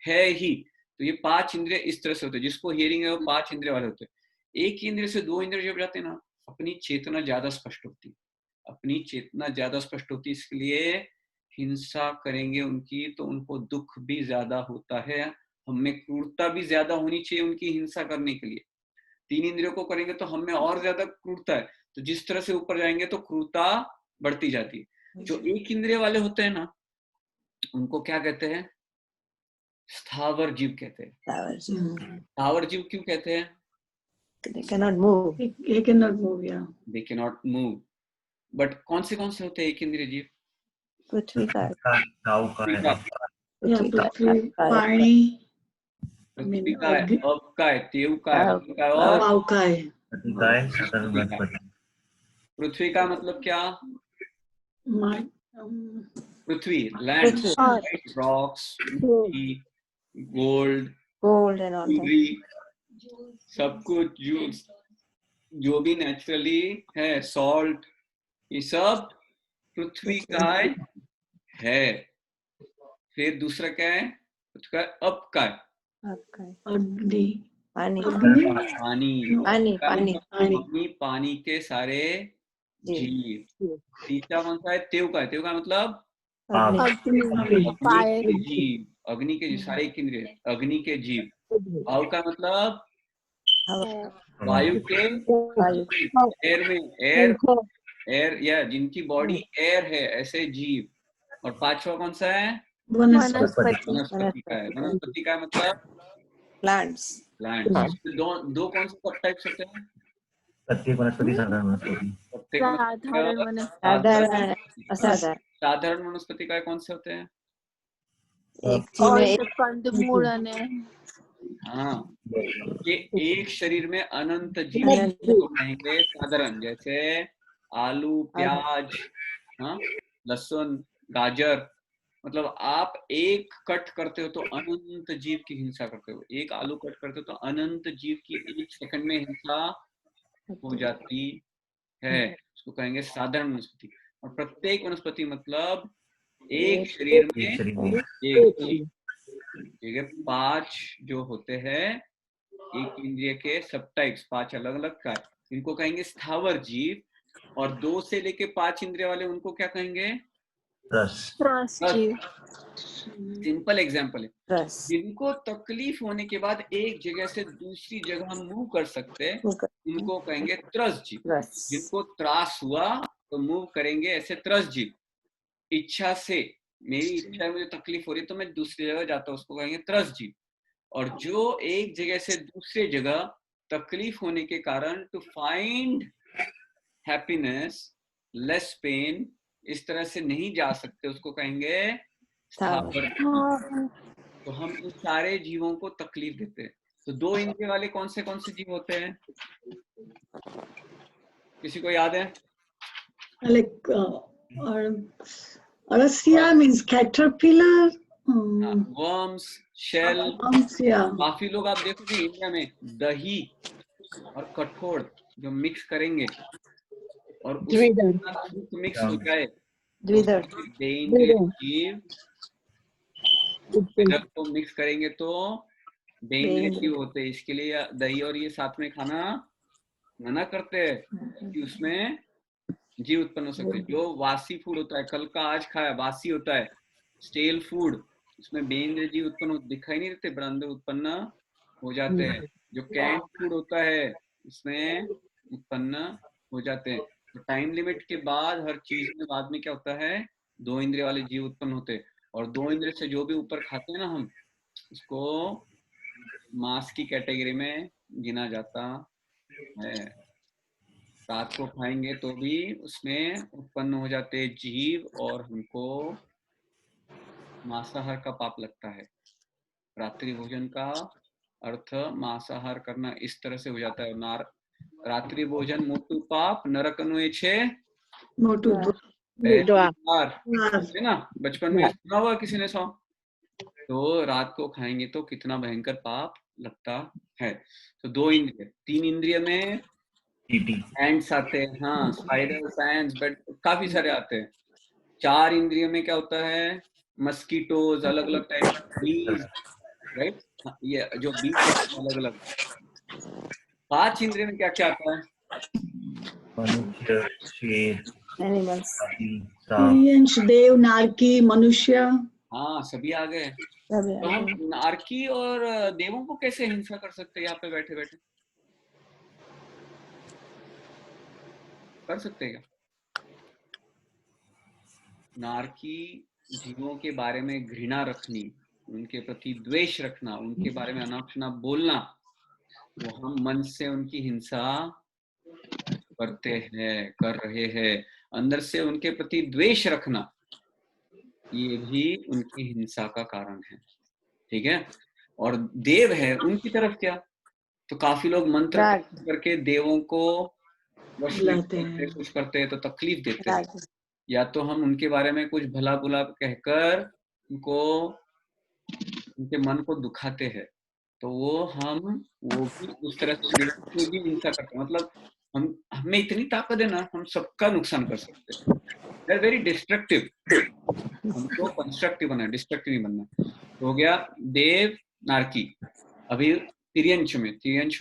है ही। तो ये 5 इंद्रिय इस तरह से होते हैं, जिसको हियरिंग है वो 5 इंद्रिय वाले होते हैं। एक इंद्रिय से 2 इंद्रिय जब जाते हैं ना, अपनी चेतना ज्यादा स्पष्ट होती है, अपनी चेतना ज्यादा स्पष्ट होती है, इसलिए हिंसा करेंगे उनकी तो उनको दुख भी ज्यादा होता है। हमें क्रूरता भी ज्यादा होनी चाहिए उनकी हिंसा करने के लिए। 3 इंद्रियों को करेंगे तो हम में और ज्यादा क्रूरता है, तो जिस तरह से ऊपर जाएंगे तो क्रूरता बढ़ती जाती है। जो 1 इंद्रिय वाले होते हैं ना, उनको क्या कहते हैं? स्थावर जीव कहते हैं। स्थावर जीव क्यों कहते हैं? They cannot move. They cannot move, yeah. They cannot move. But कौन से होते हैं 1 इंद्रिय जीव? पृथ्वी का पृथ्वी का, Yeah, पृथ्वी, पानी, पृथ्वी का है, अब का है, तेव का है, हाँ, अग्नि का है और वाव का है। पृथ्वी का मतलब क्या? मा- पृथ्वी, लैंड, पृथ्वी, रॉक्स, मिट्टी, gold, gold and all that. Jewellery, सब कुछ जो भी नेचुरली है, सॉल्ट, ये सब पृथ्वी का है। फिर दूसरा क्या है? पृथ्वी का अब का है, आपका अग्नि, पानी, अग्नि, पानी, पानी, पानी के सारे जीव। तीसरा कौन सा है? तेव का है, तेव का मतलब फायर, जीव, अग्नि के जीव, सारे इंद्रिय अग्नि के जीव। वायु का मतलब वायु के, एयर में, एयर या जिनकी बॉडी एयर है, ऐसे जीव। और पांचवा कौन सा है? वनस्पति, वनस्पति का है। वनस्पति का मतलब प्लांट्स, प्लांट्स। दो कौन से सब टाइप्स होते हैं? प्रत्येक वनस्पति, साधारण वनस्पति। प्रत्येक वनस्पति, साधारण, असाधारण। साधारण वनस्पति का कौन से होते हैं? एक जीव में एक कंदमूल हाँ, ये एक शरीर में अनंत जीव को कहेंगे साधारण, जैसे आलू, प्याज, हाँ, लहसुन, गाजर। मतलब आप एक कट करते हो तो अनंत जीव की हिंसा करते हो, एक आलू कट करते हो तो अनंत जीव की 1 सेकंड में हिंसा हो जाती है, उसको कहेंगे साधारण वनस्पति। और प्रत्येक वनस्पति मतलब एक शरीर में एक जीव। ठीक है, 5 जो होते हैं एक इंद्रिय के सब टाइप्स, 5 अलग अलग का, इनको कहेंगे स्थावर जीव। और 2 से लेके 5 इंद्रिय वाले उनको क्या कहेंगे? सिंपल एग्जांपल है, जिनको तकलीफ होने के बाद एक जगह से दूसरी जगह मूव कर सकते हैं, उनको कहेंगे त्रस जीव। जिनको त्रास हुआ तो मूव करेंगे ऐसे त्रस जीव। इच्छा से, मेरी इच्छा है, मुझे तकलीफ हो रही है तो मैं दूसरी जगह जाता हूँ, उसको कहेंगे त्रस जीव। और जो एक जगह से दूसरे जगह तकलीफ होने के कारण to find happiness, less pain, इस तरह से नहीं जा सकते, उसको कहेंगे स्थावर। तो हम इन सारे जीवों को तकलीफ देते हैं। तो 2 इंद्रिय वाले कौन से जीव होते हैं? किसी को याद है? like Arasya means caterpillar, worms, shell. yeah. काफी लोग आप देखोगे इंडिया में दही और कठोर जो मिक्स करेंगे और उसके मिक्स हो जाए, द्विदल जीव को मिक्स करेंगे तो बेंद्रिय जीव होते हैं। इसके लिए दही और ये साथ में खाना मना करते हैं कि उसमें जीव उत्पन्न हो सकते हैं। जो वासी फूड होता है, कल का आज खाया, वासी होता है, स्टेल फूड, उसमें बेंद्रिय जीव उत्पन्न दिखाई नहीं देते, बरामदे उत्पन्न हो जाते हैं। जो कैंड फूड होता है उसमें उत्पन्न हो जाते हैं। तो टाइम लिमिट के बाद हर चीज में बाद में क्या होता है? 2 इंद्रिय वाले जीव उत्पन्न होते हैं। और 2 इंद्रिय से जो भी ऊपर खाते हैं ना हम, उसको मांस की कैटेगरी में गिना जाता है। रात को खाएंगे तो भी उसमें उत्पन्न हो जाते जीव और हमको मांसाहार का पाप लगता है। रात्रि भोजन का अर्थ मांसाहार करना इस तरह से हो जाता है। रात्रि भोजन मोटू पाप, नरक अनुय छे मोटू है ना, बचपन में सुना हुआ किसी ने सो। तो रात को खाएंगे तो कितना भयंकर पाप लगता है। तो 2 इंद्रिय, 3 इंद्रिय में एंड्स आते हैं, हाँ, स्पाइडर्स, एंड्स, बट काफी सारे आते हैं। 4 इंद्रिय में क्या होता है? मस्कीटोज, अलग अलग टाइप के बीज, राइट, ये जो बीज अलग अलग। 5 इंद्रिय में क्या क्या आता है? मनुष्य, शेर, देव, नारकी, मनुष्य, हाँ, सभी आ गए। तो हम नारकी और देवों को कैसे हिंसा कर सकते हैं यहाँ पे बैठे बैठे? कर सकते हैं क्या? नारकी जीवों के बारे में घृणा रखनी, उनके प्रति द्वेष रखना, उनके बारे में अनाप-शनाप बोलना, वो हम मन से उनकी हिंसा करते हैं, कर रहे हैं। अंदर से उनके प्रति द्वेष रखना, ये भी उनकी हिंसा का कारण है। ठीक है? और देव है, उनकी तरफ क्या? तो काफी लोग मंत्र राग करके देवों को वश में बुलाते करते, हैं। कुछ करते हैं तो तकलीफ देते हैं। राग या तो हम उनके बारे में कुछ भला बुला कहकर उनको, उनके मन को दुखाते हैं, तो वो भी उस तरह से देवों की भी हिंसा करते हैं। मतलब हमें इतनी ताकत है ना, हम सबका नुकसान कर सकते हैं। They are very destructive. हमको कंस्ट्रक्टिव बनना है, डिस्ट्रक्टिव नहीं बनना। तो हो गया देव, नारकी। अभी तिर्यंश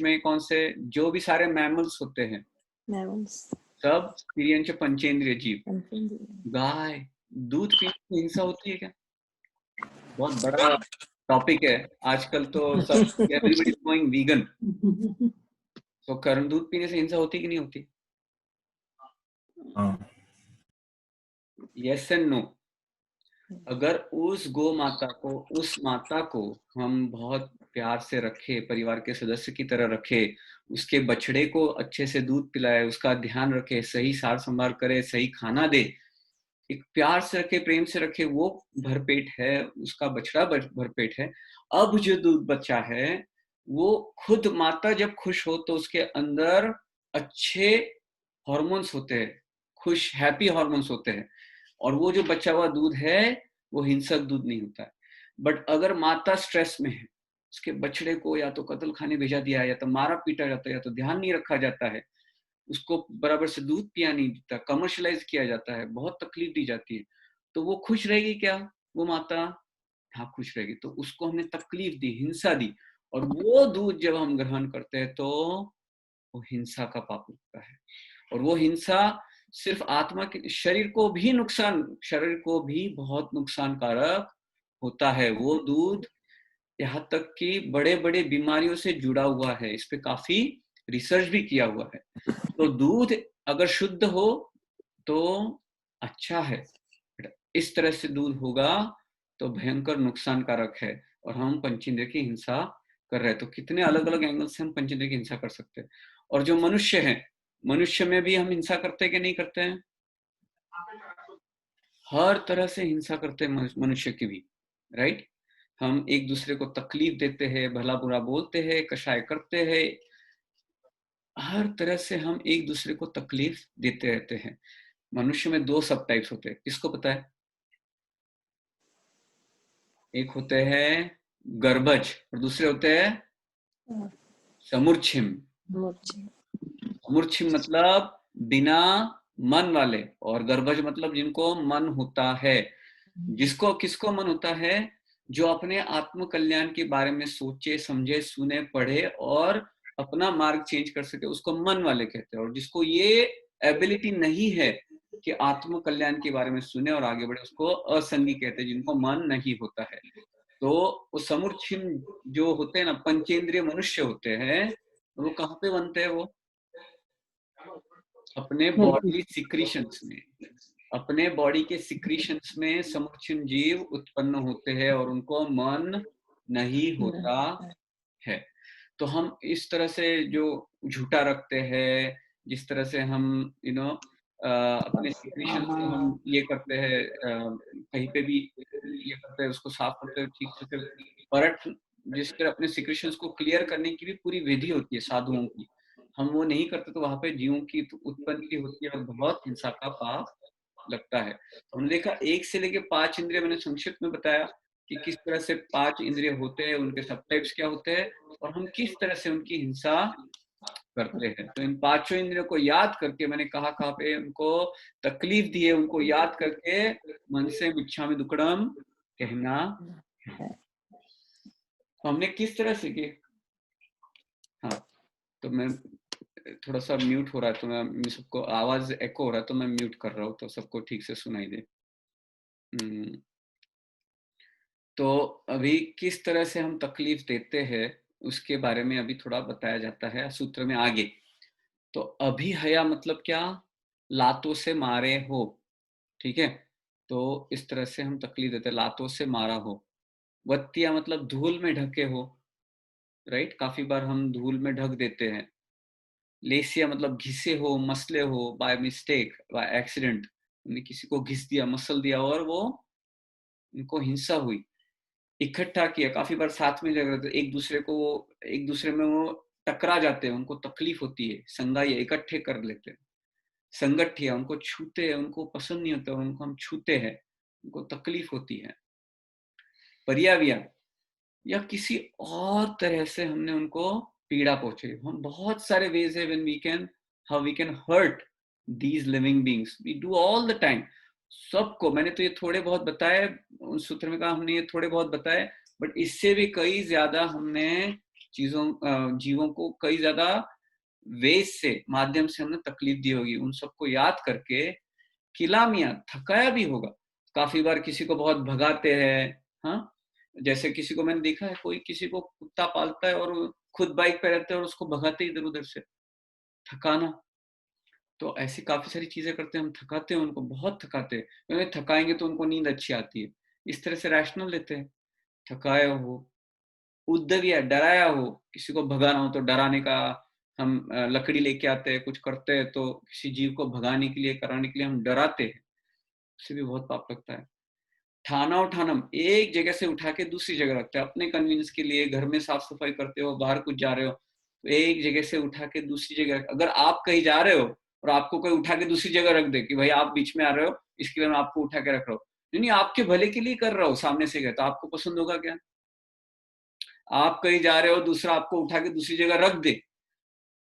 में कौन से, जो भी सारे मैमल्स होते हैं mammals. सब तिर्यंश पंचेंद्रिय जीव। गाय दूध पीने से हिंसा होती है क्या? बहुत बड़ा टॉपिक है आजकल तो। सब एवरीबॉडी इज गोइंग वीगन। तो कर्ण दूध पीने से हिंसा होती कि नहीं होती? हाँ यस एंड नो। अगर उस गौ माता को, उस माता को हम बहुत प्यार से रखे, परिवार के सदस्य की तरह रखे, उसके बछड़े को अच्छे से दूध पिलाए, उसका ध्यान रखे, सही सार संभाल करे, सही खाना दे, एक प्यार से रखे, प्रेम से रखे, वो भरपेट है, उसका बछड़ा भरपेट है। अब जो दूध बचा है, वो खुद माता जब खुश हो तो उसके अंदर अच्छे हार्मोन्स होते हैं, खुश हैप्पी हार्मोन्स होते हैं, और वो जो बचा हुआ दूध है वो हिंसक दूध नहीं होता है। बट अगर माता स्ट्रेस में है, उसके बछड़े को या तो कत्ल खाने भेजा दिया, या तो मारा पीटा जाता है, या तो ध्यान नहीं रखा जाता है, उसको बराबर से दूध पिया नहीं देता, कमर्शलाइज किया जाता है, बहुत तकलीफ दी जाती है, तो वो खुश रहेगी क्या? वो माता हाँ खुश रहेगी। तो उसको हमने तकलीफ दी, हिंसा दी, और वो दूध जब हम ग्रहण करते हैं तो वो हिंसा का पाप लगता है। और वो हिंसा सिर्फ आत्मा के, शरीर को भी नुकसान, शरीर को भी बहुत नुकसानकारक होता है वो दूध। यहाँ तक कि बड़े बड़े बीमारियों से जुड़ा हुआ है, इस पे काफी रिसर्च भी किया हुआ है। तो दूध अगर शुद्ध हो तो अच्छा है, इस तरह से दूध होगा तो भयंकर नुकसानकारक है, और हम पंचेंद्रिय की हिंसा कर रहे हैं। तो कितने अलग अलग एंगल से हम पंचेंद्रिय की हिंसा कर सकते हैं। और जो मनुष्य है, मनुष्य में भी हम हिंसा करते हैं कि नहीं करते हैं? हर तरह से हिंसा करते हैं मनुष्य की भी, राइट? हम एक दूसरे को तकलीफ देते हैं, भला बुरा बोलते हैं, कषाय करते हैं, हर तरह से हम एक दूसरे को तकलीफ देते रहते हैं। मनुष्य में 2 सब टाइप्स होते हैं, किसको पता है? एक होते हैं गर्भज और दूसरे होते हैं समूर्छिम। समूर्छिम मतलब बिना मन वाले, और गर्भज मतलब जिनको मन होता है। जिसको, किसको मन होता है? जो अपने आत्म कल्याण के बारे में सोचे, समझे, सुने, पढ़े और अपना मार्ग चेंज कर सके, उसको मन वाले कहते हैं। और जिसको ये एबिलिटी नहीं है कि आत्म कल्याण के बारे में सुने और आगे बढ़े, उसको असंगी कहते हैं, जिनको मन नहीं होता है। तो वो समूर्छिम जो होते हैं ना, पंचेंद्रिय मनुष्य होते हैं, वो कहाँ पे बनते हैं? वो अपने बॉडी सिक्रीशंस में, अपने बॉडी के सिक्रीशंस में समूर्छिम जीव उत्पन्न होते हैं, और उनको मन नहीं होता है। तो हम इस तरह से जो झूठा रखते हैं, जिस तरह से हम अपने सिक्रीशंस को हम ये करते हैं, कहीं पे भी ये करते हैं, उसको साफ करते हैं ठीक से, परख, जिस तरह अपने सिक्रीशंस को क्लियर करने की भी पूरी विधि होती है साधुओं की, हम वो नहीं करते तो वहां पे जीवों की उत्पत्ति होती है और बहुत हिंसा का पाप लगता है। तो हमने देखा 1 से लेके 5 इंद्रिय, मैंने संक्षिप्त में बताया कि किस तरह से 5 इंद्रिय होते हैं, उनके सब टाइप्स क्या होते हैं, और हम किस तरह से उनकी हिंसा करते हैं। तो इन 5 इंद्रियों को याद करके, मैंने कहा कहाँ पे उनको तकलीफ दी है, उनको याद करके मन से मिच्छामि दुक्कडम कहना है। तो हमने किस तरह से की? हाँ, तो मैं थोड़ा सा म्यूट हो रहा है, तो मैं सबको आवाज एको हो रहा है, तो मैं म्यूट कर रहा हूँ तो सबको ठीक से सुनाई दे। तो अभी किस तरह से हम तकलीफ देते हैं उसके बारे में अभी थोड़ा बताया जाता है सूत्र में आगे। तो अभी हया मतलब क्या? लातों से मारे हो, ठीक है, तो इस तरह से हम तकलीफ देते हैं, लातों से मारा हो। वत्तिया मतलब धूल में ढके हो, राइट, काफी बार हम धूल में ढक देते हैं। लेसिया मतलब घिसे हो, मसले हो, बाय मिस्टेक, बाय एक्सीडेंट, उन्हें किसी को घिस दिया, मसल दिया और वो उनको हिंसा हुई। इकट्ठा किया, काफी बार साथ में लग रहे थे, एक दूसरे में वो टकरा जाते हैं, उनको तकलीफ होती है। संगाई इकट्ठे कर लेते हैं। संगठिया उनको छूते हैं, उनको पसंद नहीं होता, उनको हम छूते हैं, उनको तकलीफ होती है। परियाविया या किसी और तरह से हमने उनको पीड़ा पहुंचे। हम बहुत सारे वेज है when we can, how we can hurt these living beings, we do all the time. सबको, मैंने तो ये थोड़े बहुत बताए, उन सूत्र में कहा हमने ये थोड़े बहुत बताए, बट इससे भी कई ज्यादा हमने जीवों को कई ज्यादा वेज से, माध्यम से हमने तकलीफ दी होगी। उन सबको याद करके किलामिया, थकाया भी होगा। काफी बार किसी को बहुत भगाते हैं, हाँ, जैसे किसी को मैंने देखा है, कोई किसी को कुत्ता पालता है और खुद बाइक पे रहते हैं और उसको भगाते इधर उधर से, थकाना। तो ऐसी काफी सारी चीजें करते हैं, हम थकाते हैं उनको, बहुत थकाते हैं, क्योंकि थकाएंगे तो उनको नींद अच्छी आती है। इस तरह से रैशनल लेते हैं। थकाया हो, उद्दविया डराया हो, किसी को भगाना हो तो डराने का, हम लकड़ी लेके आते हैं, कुछ करते हैं तो किसी जीव को भगाने के लिए, कराने के लिए हम डराते हैं, उससे भी बहुत पाप लगता है। ठाना उठानम, एक जगह से उठा के दूसरी जगह रखते हैं अपने कन्वीनियंस के लिए। घर में साफ सफाई करते हो, बाहर कुछ जा रहे हो, तो एक जगह से उठा के दूसरी जगह। अगर आप कहीं जा रहे हो और आपको कोई उठा के दूसरी जगह रख दे कि भाई आप बीच में आ रहे हो, इसके लिए मैं आपको उठा के रख रहा हूँ, नहीं, आपके भले के लिए कर रहा हूँ, सामने से गए तो आपको पसंद होगा क्या? आप कहीं जा रहे हो, दूसरा आपको उठा के दूसरी जगह रख दे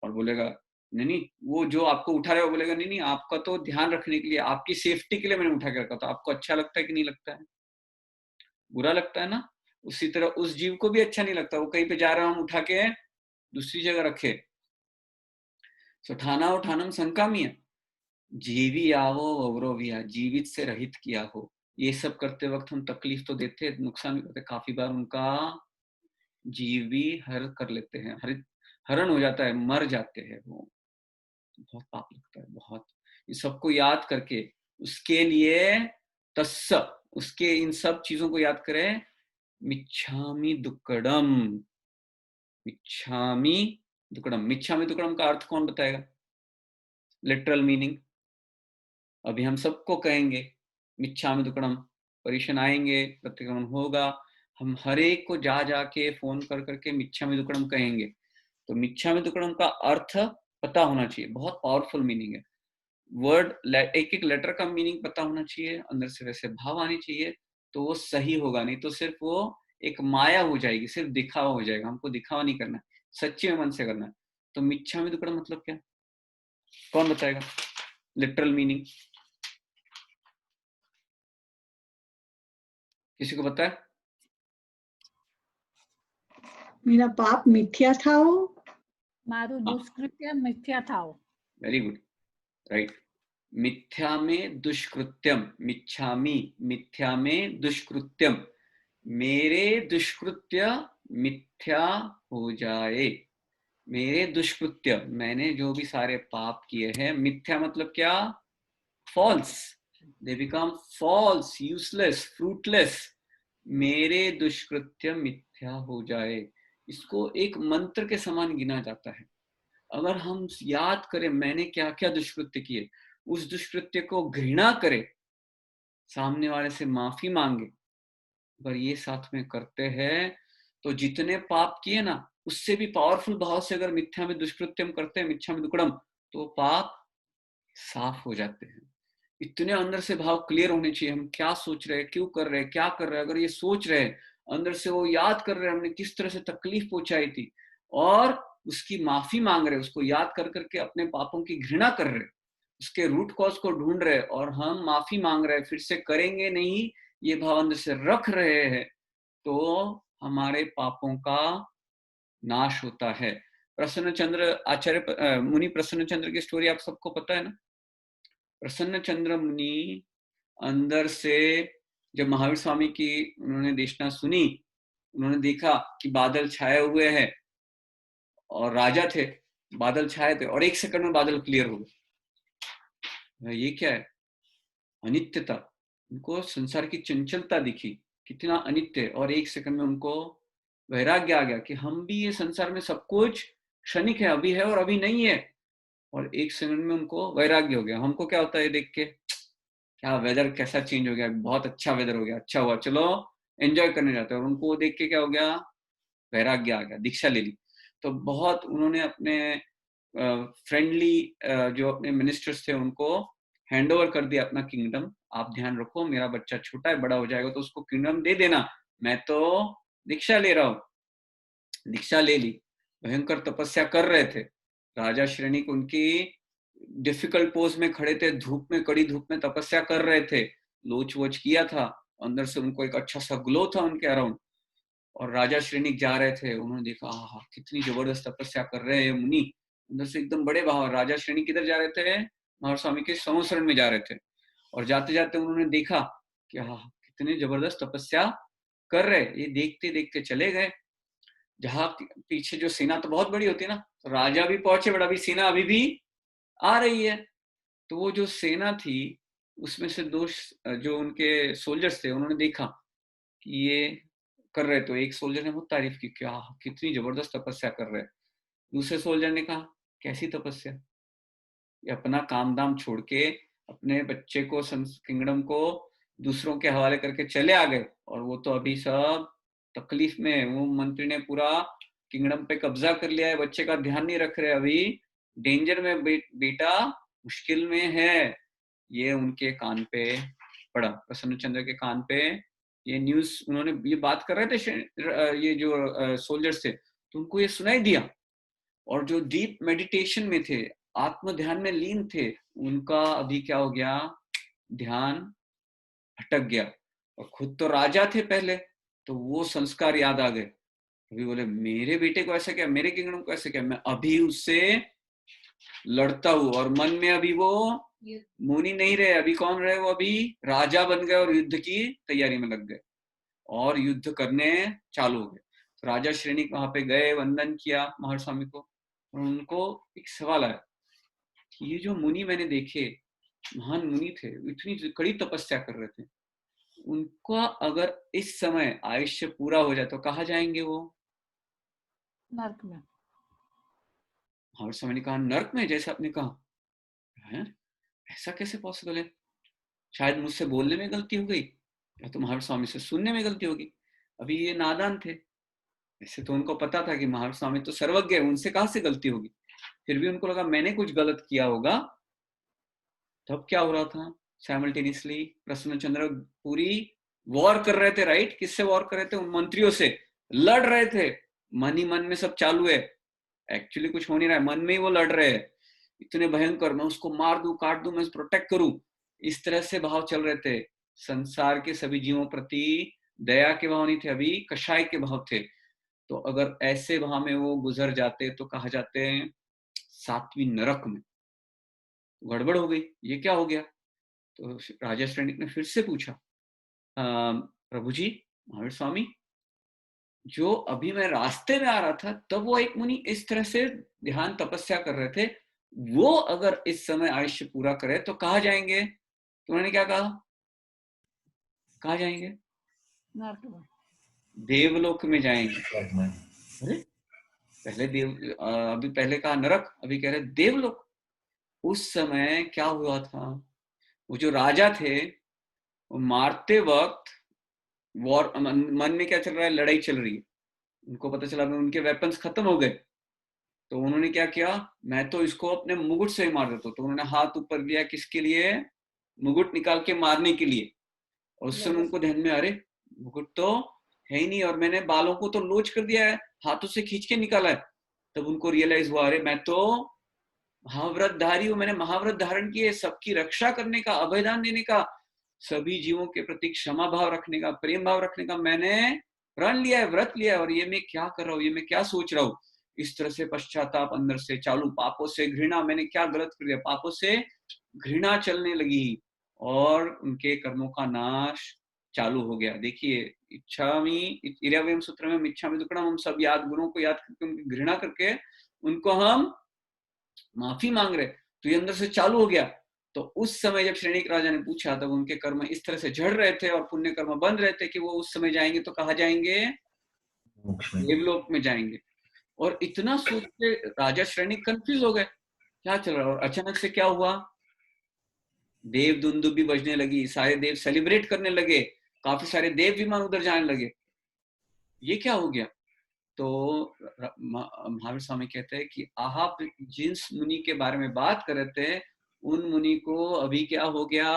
और बोलेगा नहीं नहीं, वो जो आपको उठा रहे हो बोलेगा नहीं नहीं, आपका तो ध्यान रखने के लिए, आपकी सेफ्टी के लिए मैंने उठा के रखा, तो आपको अच्छा लगता है कि नहीं लगता है? बुरा लगता है ना। उसी तरह उस जीव को भी अच्छा नहीं लगता, वो कहीं पे जा रहा है, हम उठा के दूसरी जगह रखे। सो ठाना उठानम संकामिया, जीवी आवो अवरोविया, जीवित से रहित किया हो। ये सब करते वक्त हम तकलीफ तो देते, नुकसान भी करते, काफी बार उनका जीव भी हर कर लेते हैं, हरण हो जाता है, मर जाते हैं वो। बहुत पाप लगता है, बहुत। ये सबको याद करके, उसके लिए तस्स, उसके इन सब चीजों को याद करें। मिच्छामि दुक्कडम, मिच्छामि दुक्कडम। मिच्छामि दुक्कडम का अर्थ कौन बताएगा? लिटरल मीनिंग अभी हम सबको कहेंगे, मिच्छामि दुक्कडम। परीक्षण आएंगे, प्रतिक्रमण होगा, हम हर एक को जा जाके फोन कर करके मिच्छामि दुक्कडम कहेंगे। तो मिच्छामि दुक्कडम का अर्थ पता होना चाहिए, बहुत पावरफुल मीनिंग है। वर्ड, एक एक लेटर का मीनिंग पता होना चाहिए, अंदर से वैसे भाव आनी चाहिए, तो वो सही होगा। नहीं तो सिर्फ वो एक माया हो जाएगी, सिर्फ दिखावा हो जाएगा। हमको दिखावा नहीं करना, सच्चे मन से करना है। तो मिच्छामि दुक्कडम मतलब क्या, कौन बताएगा लिटरल मीनिंग? किसी को पता है? मेरा पाप मिथ्या था वो। मारू दुष्कृत्य मिथ्या था वो। Very good, right. मिथ्या में दुष्कृत्यम, मिच्छामि, मिथ्या में दुष्कृत्यम, मेरे दुष्कृत्य मिथ्या हो जाए। मेरे दुष्कृत्य, मैंने जो भी सारे पाप किए हैं, मिथ्या मतलब क्या? False, they become false, useless, fruitless. मेरे दुष्कृत्य मिथ्या हो जाए, इसको एक मंत्र के समान गिना जाता है। अगर हम याद करें मैंने क्या क्या दुष्कृत्य किए, उस दुष्कृत्य को घृणा करें, सामने वाले से माफी मांगे, अगर ये साथ में करते हैं, तो जितने पाप किए ना, उससे भी पावरफुल भाव से अगर मिथ्या में दुष्कृत्यम करते हैं, मिथ्या में दुक्कडम, तो पाप साफ हो जाते हैं। इतने अंदर से भाव क्लियर होने चाहिए, हम क्या सोच रहे हैं, क्यों कर रहे हैं, क्या कर रहे हैं। अगर ये सोच रहे हैं, अंदर से वो याद कर रहे हैं हमने किस तरह से तकलीफ पहुंचाई थी, और उसकी माफी मांग रहे हैं, उसको याद कर करके अपने पापों की घृणा कर रहे हैं, उसके रूट कॉज को ढूंढ रहे हैं, और हम माफी मांग रहे हैं, फिर से करेंगे नहीं, ये भाव अंदर से रख रहे हैं, तो हमारे पापों का नाश होता है। प्रसन्न चंद्र आचार्य, मुनि प्रसन्न चंद्र की स्टोरी आप सबको पता है ना। प्रसन्न चंद्र मुनि अंदर से, जब महावीर स्वामी की उन्होंने देशना सुनी, उन्होंने देखा कि बादल छाए हुए हैं, और राजा थे, बादल छाए थे, और एक सेकंड में बादल क्लियर हो गए। ये क्या है? अनित्यता। उनको संसार की चंचलता दिखी, कितना अनित्य है, और एक सेकंड में उनको वैराग्य आ गया कि हम भी ये संसार में सब कुछ क्षणिक है, अभी है और अभी नहीं है। और एक सेकंड में उनको वैराग्य हो गया। हमको क्या होता है देख के, क्या वेदर कैसा चेंज हो गया, बहुत अच्छा वेदर हो गया, अच्छा हुआ, चलो एंजॉय करने जाते हैं। और उनको देख के क्या हो गया, वैराग्य आ गया, दीक्षा ले ली। तो बहुत उन्होंने अपने फ्रेंडली जो अपने मिनिस्टर्स थे उनको हैंड ओवर कर दिया अपना किंगडम। आप ध्यान रखो, मेरा बच्चा छोटा है, बड़ा हो जाएगा तो उसको किंगडम दे देना, मैं तो दीक्षा ले रहा हूँ। दीक्षा ले ली, भयंकर तपस्या कर रहे थे। राजा श्रेणिक उनकी डिफिकल्ट पोज में खड़े थे, धूप में, कड़ी धूप में तपस्या कर रहे थे, लोच वोच किया था, अंदर से उनको एक अच्छा सा ग्लो था उनके अराउंड। और राजा श्रेणिक जा रहे थे, उन्होंने देखा आहा कितनी जबरदस्त तपस्या कर रहे हैं मुनि, अंदर से एकदम बड़े भाव। राजा श्रेणिक किधर जा रहे थे, महावीर स्वामी के संवत्सरण में जा रहे थे। और जाते जाते उन्होंने देखा कि आहा कितने जबरदस्त तपस्या कर रहे, ये देखते देखते चले गए। जहां पीछे जो सेना तो बहुत बड़ी होती है ना, तो राजा भी पहुंचे, बट अभी सेना अभी भी आ रही है। तो वो जो सेना थी उसमें से दो जो उनके सोल्जर्स थे, उन्होंने देखा कि ये कर रहे, तो एक सोल्जर ने बहुत तारीफ की, क्या कितनी जबरदस्त तपस्या कर रहे। दूसरे सोल्जर ने कहा कैसी तपस्या, ये अपना काम दाम छोड़ के अपने बच्चे को, किंगडम को दूसरों के हवाले करके चले आ गए, और वो तो अभी सब तकलीफ में, वो मंत्री ने पूरा किंगडम पे कब्जा कर लिया है, बच्चे का ध्यान नहीं रख रहे, अभी डेंजर में, बेटा मुश्किल में है। ये उनके कान पे पड़ा, प्रसन्न चंद्र के कान पे ये न्यूज, उन्होंने ये बात कर रहे थे ये जो सोल्जर्स थे, तो उनको ये सुनाई दिया। और जो डीप मेडिटेशन में थे, आत्म ध्यान में लीन थे, उनका अभी क्या हो गया, ध्यान भटक गया। और खुद तो राजा थे पहले, तो वो संस्कार याद आ गए। अभी बोले मेरे बेटे को ऐसा क्या, मेरे किंगडम को ऐसा क्या, मैं अभी उससे लड़ता हूँ। और मन में अभी वो मुनि नहीं रहे, अभी कौन रहे, वो अभी राजा बन गए और युद्ध की तैयारी में लग गए और युद्ध करने चालू हो गए। तो राजा श्रेणिक वहां पे गए, वंदन किया महावीर स्वामी को, और उनको एक सवाल आया कि ये जो मुनि मैंने देखे, महान मुनि थे, इतनी कड़ी तपस्या कर रहे थे, उनका अगर इस समय आयुष्य पूरा हो जाए तो कहाँ जाएंगे वो? नर्क में। महावीर स्वामी ने कहा नर्क में, जैसे आपने कहा है, ऐसा कैसे पॉसिबल है? शायद मुझसे बोलने में गलती हो गई, या तो महावीर स्वामी से सुनने में गलती होगी। अभी ये नादान थे, ऐसे तो उनको पता था कि महावीर स्वामी तो सर्वज्ञ है, उनसे कहाँ से गलती होगी। फिर भी उनको लगा मैंने कुछ गलत किया होगा। तब क्या हो रहा था, साइमल्टेनियसली प्रसन्न चंद्र पूरी वॉर कर रहे थे, राइट? किससे वॉर कर रहे थे? उन मंत्रियों से लड़ रहे थे। मन ही मन में सब चालू है, एक्चुअली कुछ हो नहीं रहा है, मन में ही वो लड़ रहे हैं। इतने भयंकर, मैं उसको मार दूं, काट दूं, मैं प्रोटेक्ट करूं, इस तरह से भाव चल रहे थे। संसार के सभी जीवों प्रति दया के भाव नहीं थे, अभी कषाय के भाव थे। तो अगर ऐसे भाव में वो गुजर जाते तो कहा जाते हैं सातवीं नरक में। गड़बड़ हो गई, ये क्या हो गया? तो राजा श्रेणिक ने फिर से पूछा, प्रभु जी, महावीर स्वामी, जो अभी मैं रास्ते में आ रहा था तब वो एक मुनि इस तरह से ध्यान तपस्या कर रहे थे, वो अगर इस समय आयुष्य पूरा करे तो कहाँ जाएंगे? तो उन्होंने क्या कहा, कहाँ जाएंगे? नर्क में। देवलोक में जाएंगे। अरे पहले अभी पहले कहा नरक, अभी कह रहे देवलोक। उस समय क्या हुआ था, वो जो राजा थे वो मारते वक्त वॉर, मन में क्या चल रहा है, लड़ाई चल रही है। उनको पता चला उनके वेपन्स खत्म हो गए, तो उन्होंने क्या किया, मैं तो इसको अपने मुकुट से ही मार देता हूँ। तो उन्होंने हाथ ऊपर दिया, किसके लिए? मुकुट निकाल के मारने के लिए। और उस समय उनको ध्यान में, अरे मुकुट तो है ही नहीं, और मैंने बालों को तो लोच कर दिया है, हाथों से खींच के निकाला है। तब उनको रियलाइज हुआ, अरे मैं तो महाव्रतधारी हूं, मैंने महाव्रत धारण किए, सबकी रक्षा करने का, अभयदान देने का, सभी जीवों के प्रति क्षमा भाव रखने का, प्रेम भाव रखने का मैंने प्रण लिया है, व्रत लिया है। और ये मैं क्या कर रहा हूँ, ये मैं क्या सोच रहा हूँ? इस तरह से पश्चाताप अंदर से चालू, पापों से घृणा, मैंने क्या गलत कर दिया, पापों से घृणा चलने लगी और उनके कर्मों का नाश चालू हो गया। देखिए इच्छामि 11वें सूत्र में इच्छामि दुक्कडम, हम सब याद गुरुओं को याद करके उनकी घृणा करके उनको हम माफी मांग रहे, तो ये अंदर से चालू हो गया। तो उस समय जब श्रेणिक राजा ने पूछा तब उनके कर्म इस तरह से झड़ रहे थे और पुण्य कर्म बन रहे थे कि वो उस समय जाएंगे तो कहाँ जाएंगे, मोक्ष में। देवलोक में जाएंगे। और इतना सोच के राजा श्रेणिक कंफ्यूज हो गए, क्या चल रहा है। और अचानक से क्या हुआ, देव दुंदुभी बजने लगी, सारे देव सेलिब्रेट करने लगे, काफी सारे देव विमान उधर जाने लगे। ये क्या हो गया। तो महावीर स्वामी कहते हैं कि आप जिस मुनि के बारे में बात कर रहे थे उन मुनि को अभी क्या हो गया,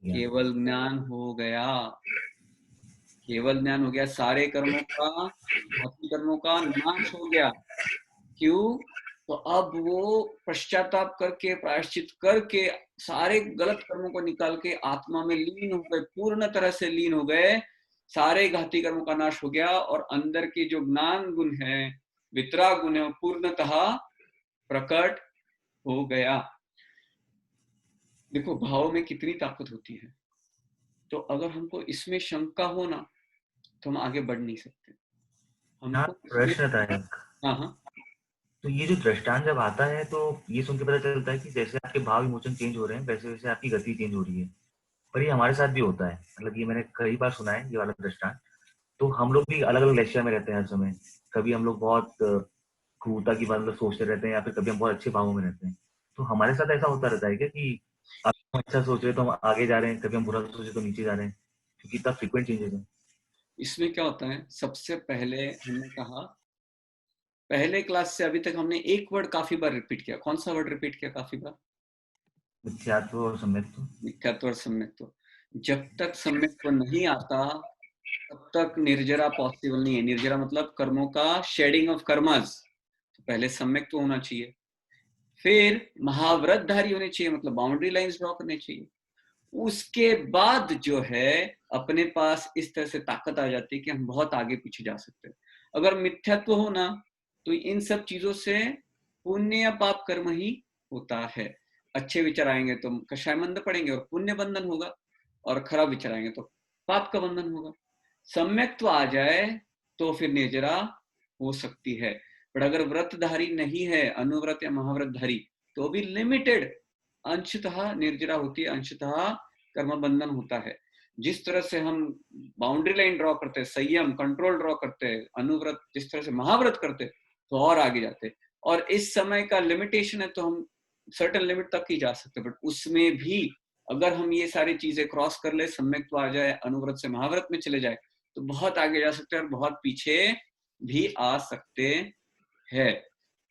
केवल ज्ञान हो गया। केवल ज्ञान हो गया, सारे कर्मों का, भक्ति कर्मों का नाश हो गया। क्यों, तो अब वो पश्चाताप करके, प्रायश्चित करके, सारे गलत कर्मों को निकाल के आत्मा में लीन हो गए, पूर्ण तरह से लीन हो गए। सारे घाती कर्मों का नाश हो गया और अंदर के जो ज्ञान गुण है, वितराग गुण है, वो पूर्णतः प्रकट हो गया। देखो भाव में कितनी ताकत होती है। तो अगर हमको इसमें शंका हो ना तो हम आगे बढ़ नहीं सकते। हमको प्रश्न था एक। हाँ हाँ, तो ये जो दृष्टांत जब आता है तो ये सुन के पता चलता है कि जैसे आपके भाव विमोचन चेंज हो रहे हैं वैसे वैसे आपकी गति चेंज हो रही है। पर ये हमारे साथ भी होता है, मतलब ये मैंने कई बार सुना है ये वाला दृष्टांत। तो हम लोग भी अलग अलग लक्ष्य में रहते हैं हर समय। कभी हम लोग बहुत क्रूरता की बात मतलब सोचते रहते हैं या फिर कभी हम बहुत अच्छे भावों में रहते हैं। तो हमारे साथ ऐसा होता रहता है क्या कि अब हम अच्छा सोच रहे तो हम आगे जा रहे हैं, कभी हम बुरा सोचे तो नीचे जा रहे हैं, क्योंकि इतना फ्रिक्वेंट चेंजेस है। इसमें क्या होता है, सबसे पहले हमने कहा, पहले क्लास से अभी तक हमने एक वर्ड काफी बार रिपीट किया। कौन सा वर्ड रिपीट किया काफी बार? मिथ्यात्व और सम्यक्त्व। मिथ्यात्व और सम्यक्त्व। जब तक सम्यक्त्व नहीं आता तब तक निर्जरा पॉसिबल नहीं है। निर्जरा मतलब कर्मों का शेडिंग ऑफ कर्मास। तो पहले सम्यक्त्व होना चाहिए, फिर महाव्रतधारी होने चाहिए, मतलब बाउंड्री लाइंस ड्रॉ करने चाहिए। उसके बाद जो है अपने पास इस तरह से ताकत आ जाती है कि हम बहुत आगे पीछे जा सकते हैं। अगर मिथ्यात्व हो ना तो इन सब चीजों से पुण्य या पाप कर्म ही होता है। अच्छे विचार आएंगे तो कषाय मंद पड़ेंगे और पुण्य बंधन होगा, और खराब विचार आएंगे तो पाप का बंधन होगा। सम्यक्त्व आ जाए तो फिर निर्जरा हो सकती है। पर अगर व्रतधारी नहीं है, अनुव्रत या महाव्रतधारी, तो भी लिमिटेड अंशतः निर्जरा होती है, अंशतः कर्म बंधन होता है। जिस तरह से हम बाउंड्री लाइन ड्रॉ करते हैं, संयम कंट्रोल ड्रॉ करते हैं, अनुव्रत जिस तरह से महाव्रत करते हैं, तो और आगे जाते हैं। और इस समय का लिमिटेशन है तो हम सर्टेन लिमिट तक ही जा सकते हैं। बट उसमें भी अगर हम ये सारी चीजें क्रॉस कर ले, सम्यक्त्व आ जाए, अनुव्रत से महाव्रत में चले जाए, तो बहुत आगे जा सकते हैं और बहुत पीछे भी आ सकते हैं।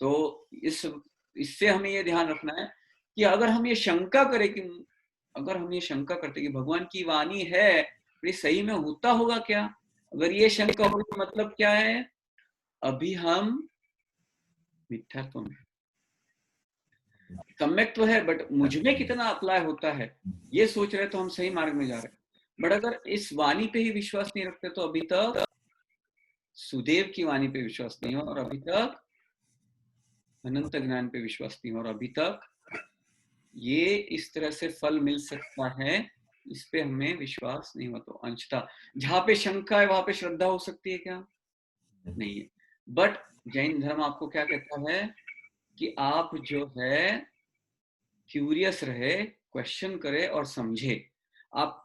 तो इससे हमें ये ध्यान रखना है कि अगर हम ये शंका करें कि अगर हम ये शंका करते कि भगवान की वाणी है, ये सही में होता होगा क्या, अगर ये शंका हो तो मतलब क्या है, अभी हम मिथ्यात्व में। सम्यक्त्व है बट मुझ में कितना अप्लाई होता है ये सोच रहे तो हम सही मार्ग में जा रहे हैं। बट अगर इस वाणी पे ही विश्वास नहीं रखते तो अभी तक सुदेव की वाणी पे विश्वास नहीं हो, और अभी तक अनंत ज्ञान पे विश्वास नहीं हो, और अभी तक ये इस तरह से फल मिल सकता है, इस पे हमें विश्वास नहीं हो। तो अंशतः जहां पे शंका है वहां पे श्रद्धा हो सकती है क्या? नहीं है। बट जैन धर्म आपको क्या कहता है कि आप जो है क्यूरियस रहे, क्वेश्चन करे और समझे। आप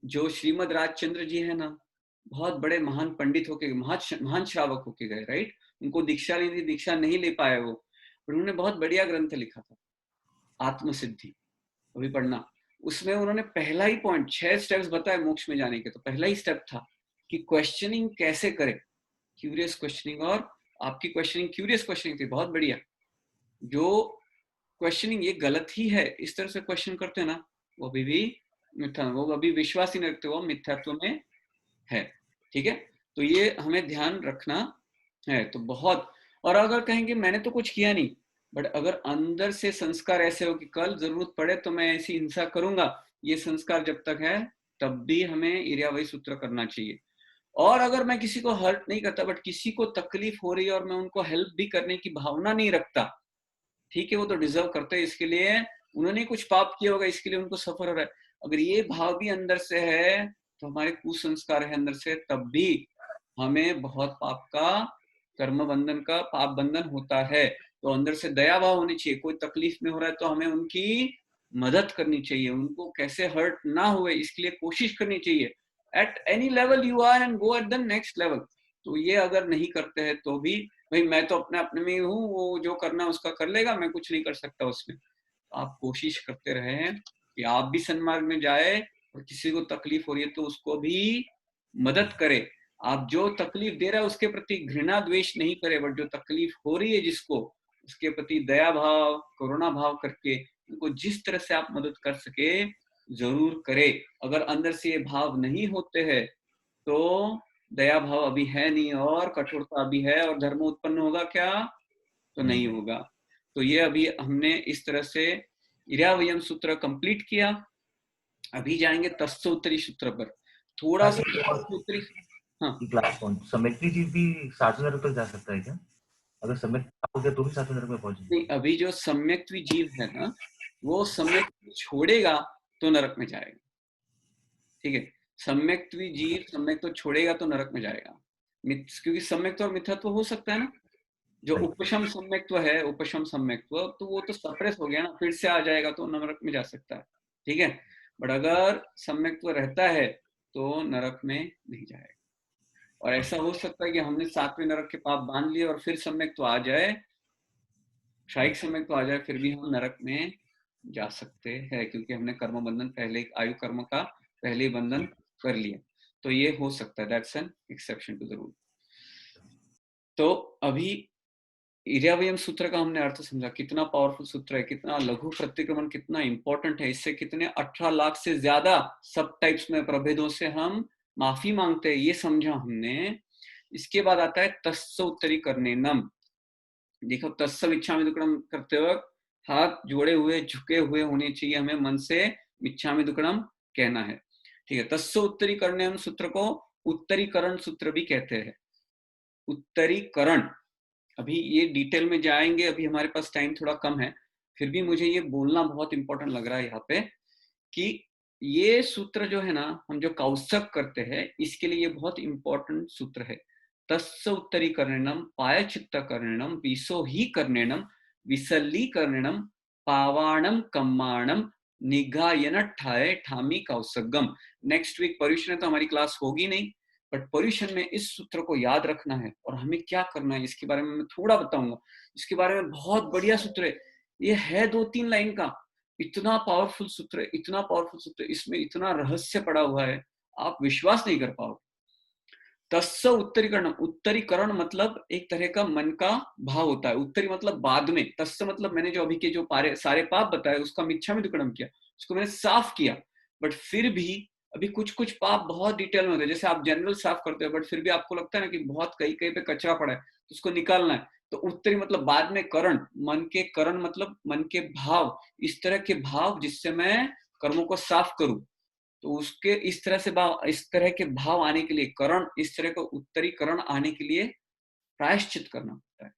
जो श्रीमद राजचंद्र जी है ना, बहुत बड़े महान पंडित होके, महान श्रावक होके गए, राइट। उनको दीक्षा नहीं थी, दीक्षा नहीं ले पाए वो, पर उन्होंने बहुत बढ़िया ग्रंथ लिखा था आत्मसिद्धि, अभी पढ़ना। उसमें उन्होंने पहला ही पॉइंट 6 स्टेप्स बताए मोक्ष में जाने के। तो पहला ही स्टेप था कि क्वेश्चनिंग कैसे करे, क्यूरियस क्वेश्चनिंग। और आपकी क्वेश्चनिंग क्यूरियस क्वेश्चनिंग थी, बहुत बढ़िया। जो क्वेश्चनिंग ये गलत ही है, इस तरह से क्वेश्चन करते हैं ना, वो अभी भी मिथ्या, वो अभी विश्वास ही नहीं रखते, वो मिथ्यात्व में है। ठीक है, तो ये हमें ध्यान रखना है। तो बहुत, और अगर कहेंगे मैंने तो कुछ किया नहीं, बट अगर अंदर से संस्कार ऐसे हो कि कल जरूरत पड़े तो मैं ऐसी हिंसा करूंगा, ये संस्कार जब तक है तब भी हमें इर्यावही सूत्र करना चाहिए। और अगर मैं किसी को हर्ट नहीं करता बट किसी को तकलीफ हो रही है और मैं उनको हेल्प भी करने की भावना नहीं रखता, ठीक है, वो तो डिजर्व करते हैं, इसके लिए उन्होंने कुछ पाप किया होगा, इसके लिए उनको सफर हो रहा है। अगर ये भाव भी अंदर से है तो हमारे कुसंस्कार है अंदर से, तब भी हमें बहुत पाप का, कर्म बंधन का, पाप बंधन होता है। तो अंदर से दया भाव होनी चाहिए। कोई तकलीफ में हो रहा है तो हमें उनकी मदद करनी चाहिए, उनको कैसे हर्ट ना हुए इसके लिए कोशिश करनी चाहिए। At any level you are and go at the next level. तो ये अगर नहीं करते हैं तो भी भाई मैं तो अपने अपने में ही हूँ, वो जो करना है उसका कर लेगा, मैं कुछ नहीं कर सकता उसमें। आप कोशिश करते रहे कि आप भी सन्मार्ग में जाए, और किसी को तकलीफ हो रही है तो उसको भी मदद करे। आप जो तकलीफ दे रहे हैं उसके प्रति घृणा द्वेष नहीं करे, बट जो तकलीफ हो रही है जिसको, उसके प्रति दया भाव करुणा भाव करके उनको जिस तरह से आप मदद कर सके जरूर करे। अगर अंदर से ये भाव नहीं होते हैं तो दया भाव अभी है नहीं और कठोरता अभी है, और धर्म उत्पन्न होगा क्या? तो नहीं होगा। तो ये अभी हमने इस तरह से इरावयम सूत्र कंप्लीट किया। अभी जाएंगे तत्सोत्तरी सूत्र पर। थोड़ा सा तत्सोत्तरी, हाँ क्लास कौन सम्यक्ति जीव भी 7वें नरक तक जा सकता है क्या? अगर सम्यक हो गया तो भी 7वें नरक में पहुंचेगा? नहीं, अभी जो सम्यक्त्वी जीव है ना, वो सम्यक्त्वी छोड़ेगा तो नरक में जाएगा। ठीक है, सम्यक्त्वी जीव सम्यक तो छोड़ेगा तो नरक में जाएगा, क्योंकि सम्यक्त्व और मिथ्यात्व हो सकता है ना। जो उपशम सम्यक्त्व है, उपशम सम्यक्त्व, तो वो तो सप्रेस हो गया ना, फिर से आ जाएगा तो नरक में जा सकता है। ठीक है, बट अगर सम्यक्त्व रहता है तो नरक में नहीं जाएगा। और ऐसा हो सकता है कि हमने 7वें नरक के पाप बांध लिए और फिर सम्यक्त्व आ जाए, क्षायिक सम्यक्त्व आ जाए, फिर भी हम नरक में जा सकते हैं, क्योंकि हमने कर्म बंधन पहले, आयु कर्म का पहले ही बंधन कर लिया। तो ये हो सकता है, that's an exception to the rule. तो अभी इरावयम सूत्र का हमने अर्थ समझा, कितना पावरफुल सूत्र है, कितना लघु प्रतिक्रमण कितना इंपॉर्टेंट है, इससे कितने 18 लाख से ज्यादा सब टाइप्स में प्रभेदों से हम माफी मांगते हैं, ये समझा हमने। इसके बाद आता है तस्य उत्तरी करने नम। देखो, तस्य इच्छा में दुक्कड़म करते वक्त हाथ जोड़े हुए झुके हुए होने चाहिए, हमें मन से इच्छा में दुक्कड़म कहना है। ठीक है, तस्य उत्तरी करने हम सूत्र को उत्तरीकरण सूत्र भी कहते हैं। उत्तरीकरण, अभी ये डिटेल में जाएंगे, अभी हमारे पास टाइम थोड़ा कम है, फिर भी मुझे ये बोलना बहुत इंपॉर्टेंट लग रहा है यहाँ पे कि ये सूत्र जो है ना, हम जो कौशक करते हैं इसके लिए ये बहुत इंपॉर्टेंट सूत्र है। तस्य उत्तरीकरणम पायचित्त करणम विसो ही करणम विसल्लीकरणम पावाणम कम्माणम निगायन ठाए ठामी कौशगम। नेक्स्ट वीक पर्यूषण है तो हमारी क्लास होगी नहीं, बट पर्यूषण में इस सूत्र को याद रखना है और हमें क्या करना है इसके बारे में मैं थोड़ा बताऊंगा। इसके बारे में बहुत बढ़िया सूत्र है, ये है 2-3 लाइन का, इतना पावरफुल सूत्र है, इतना पावरफुल सूत्र, इसमें इतना रहस्य पड़ा हुआ है, आप विश्वास नहीं कर पाओगे। तस्य उत्तरीकरण, उत्तरीकरण मतलब एक तरह का मन का भाव होता है। उत्तरी मतलब बाद में, तस्य मतलब मैंने जो अभी के जो सारे पाप बताए उसका मिच्छा में दुक्कड़म किया, उसको मैंने साफ किया, बट फिर भी अभी कुछ कुछ पाप बहुत डिटेल में होते हैं। जैसे आप जनरल साफ करते हो बट फिर भी आपको लगता है ना कि बहुत कहीं कहीं पे कचरा पड़ा है तो उसको निकालना है, तो उत्तरी मतलब बाद में, करण मन के, करण मतलब मन के भाव, इस तरह के भाव जिससे मैं कर्मों को साफ करूं। तो उसके इस तरह से भाव, इस तरह के भाव आने के लिए, करण इस तरह का उत्तरीकरण आने के लिए प्रायश्चित करना पड़ता है।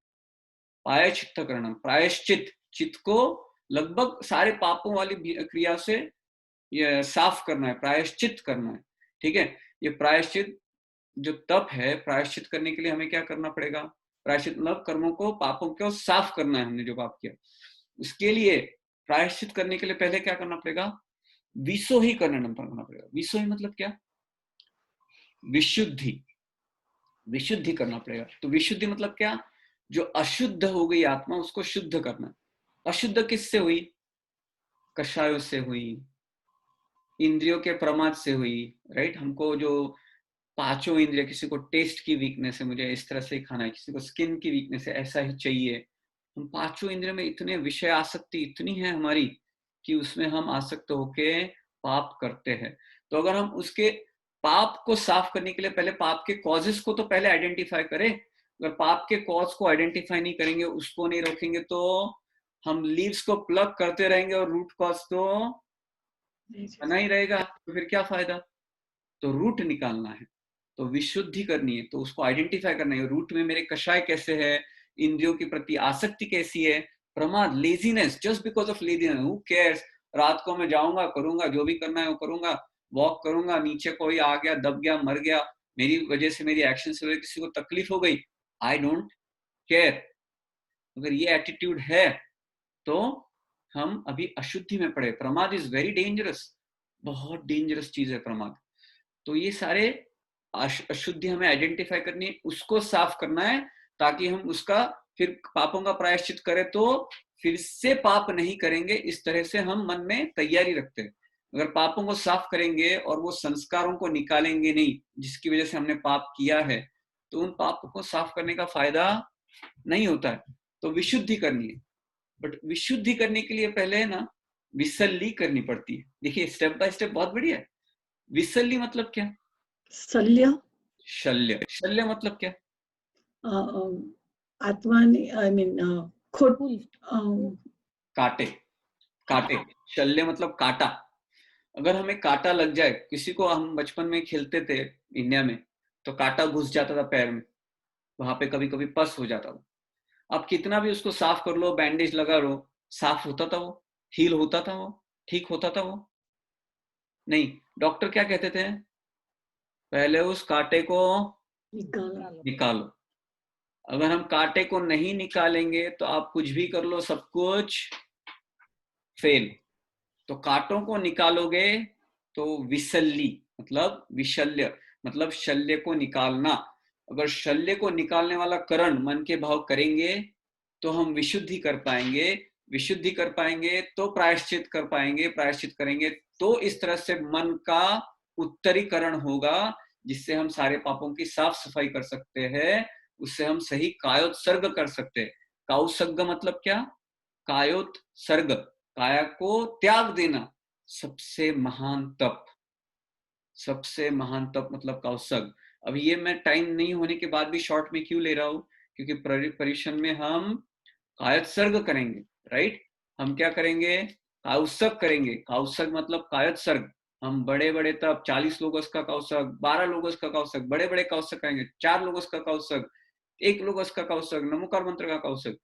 प्रायश्चित करना, प्रायश्चित, चित्त को लगभग सारे पापों वाली क्रिया से ये साफ करना है, प्रायश्चित करना है। ठीक है, ये प्रायश्चित जो तप है, प्रायश्चित करने के लिए हमें क्या करना पड़ेगा? प्रायश्चित मतलब कर्मों को, पापों को साफ करना है, हमने जो पाप किया उसके लिए प्रायश्चित करने के लिए पहले क्या करना पड़ेगा? विसो ही करना पड़ेगा। विसो ही मतलब क्या? विशुद्धि, विशुद्धि करना पड़ेगा। तो विशुद्धि मतलब क्या? जो अशुद्ध हो गई आत्मा उसको शुद्ध करना। अशुद्ध किससे हुई? कषायों से हुई, इंद्रियों के प्रमाद से हुई, राइट। हमको जो पांचों इंद्रिय, किसी को टेस्ट की वीकनेस है, मुझे इस तरह से खाना है, किसी को स्किन की वीकनेस है, ऐसा ही चाहिए। हम पांचों इंद्रियों में इतने विषय आसक्ति इतनी है हमारी कि उसमें हम आसक्त होके पाप करते हैं। तो अगर हम उसके पाप को साफ करने के लिए पहले पाप के कॉजेस को तो पहले आइडेंटिफाई करें। अगर पाप के कॉज को आइडेंटिफाई नहीं करेंगे, उसको नहीं रोकेंगे, तो हम लीव्स को प्लग करते रहेंगे और रूट कॉज तो बना ही रहेगा, तो फिर क्या फायदा? तो रूट निकालना है, तो विशुद्धि करनी है, तो उसको आइडेंटिफाई करना है। रूट में मेरे कषाय कैसे है, इंद्रियों के प्रति आसक्ति कैसी है, प्रमाद, laziness, just because of laziness, who cares, रात को मैं जाऊंगा, करूंगा, जो भी करना है वो करूंगा, वॉक करूंगा, नीचे कोई आ गया, दब गया, मर गया, मेरी वजह से, मेरी एक्शन से वजह किसी को तकलीफ हो गई, आई डोंट केयर। अगर ये एटीट्यूड है तो हम अभी अशुद्धि में पड़े। प्रमाद इज वेरी डेंजरस, बहुत डेंजरस चीज है प्रमाद। तो ये सारे अशुद्धि हमें आइडेंटिफाई करनी है, उसको साफ करना है, ताकि हम उसका फिर पापों का प्रायश्चित करें तो फिर से पाप नहीं करेंगे। इस तरह से हम मन में तैयारी रखते हैं। अगर पापों को साफ करेंगे और वो संस्कारों को निकालेंगे नहीं जिसकी वजह से हमने पाप किया है, तो उन पापों को साफ करने का फायदा नहीं होता है। तो विशुद्धि करनी है, बट विशुद्धि करने के लिए पहले ना विसल्ली करनी पड़ती है। देखिए स्टेप बाय स्टेप बहुत बढ़िया है। विसल्ली मतलब क्या? शल्य, शल्य। शल्य मतलब क्या? आत्मा, आई मीन खोट, काटे। काटे। शल्य मतलब काटा। अगर हमें काटा लग जाए, किसी को, हम बचपन में खेलते थे इंडिया में, तो काटा घुस जाता था पैर में, वहां पे कभी कभी पस हो जाता था। अब कितना भी उसको साफ कर लो, बैंडेज लगा लो, साफ होता था वो? हील होता था वो? ठीक होता था वो? नहीं। डॉक्टर क्या कहते थे? पहले उस कांटे को निकाला। निकालो। अगर हम कांटे को नहीं निकालेंगे तो आप कुछ भी कर लो, सब कुछ फेल। तो कांटों को निकालोगे तो विसल्ली मतलब विशल्य मतलब शल्य को निकालना। अगर शल्य को निकालने वाला करण मन के भाव करेंगे तो हम विशुद्धि कर पाएंगे। विशुद्धि कर पाएंगे तो प्रायश्चित कर पाएंगे। प्रायश्चित करेंगे तो इस तरह से मन का उत्तरीकरण होगा, जिससे हम सारे पापों की साफ सफाई कर सकते हैं। उससे हम सही कायोत्सर्ग कर सकते हैं। काउसर्ग मतलब क्या? कायोत्सर्ग, काया को त्याग देना। सबसे महान तप, सबसे महान तप मतलब काउसर्ग। अब ये मैं टाइम नहीं होने के बाद भी शॉर्ट में क्यों ले रहा हूं, क्योंकि परिश्रम में हम कायोत्सर्ग करेंगे, राइट। हम क्या करेंगे? काउसर्ग करेंगे। काउसर्ग मतलब कायोत्सर्ग। हम बड़े बड़े तप, 40 लोगों का काउसर्ग, 12 लोगों का काउसर्ग, बड़े बड़े काउसर्ग करेंगे, 4 लोगों का काउसर्ग, 1 लोगों का काउसर्ग, नमोकार मंत्र का काउसर्ग,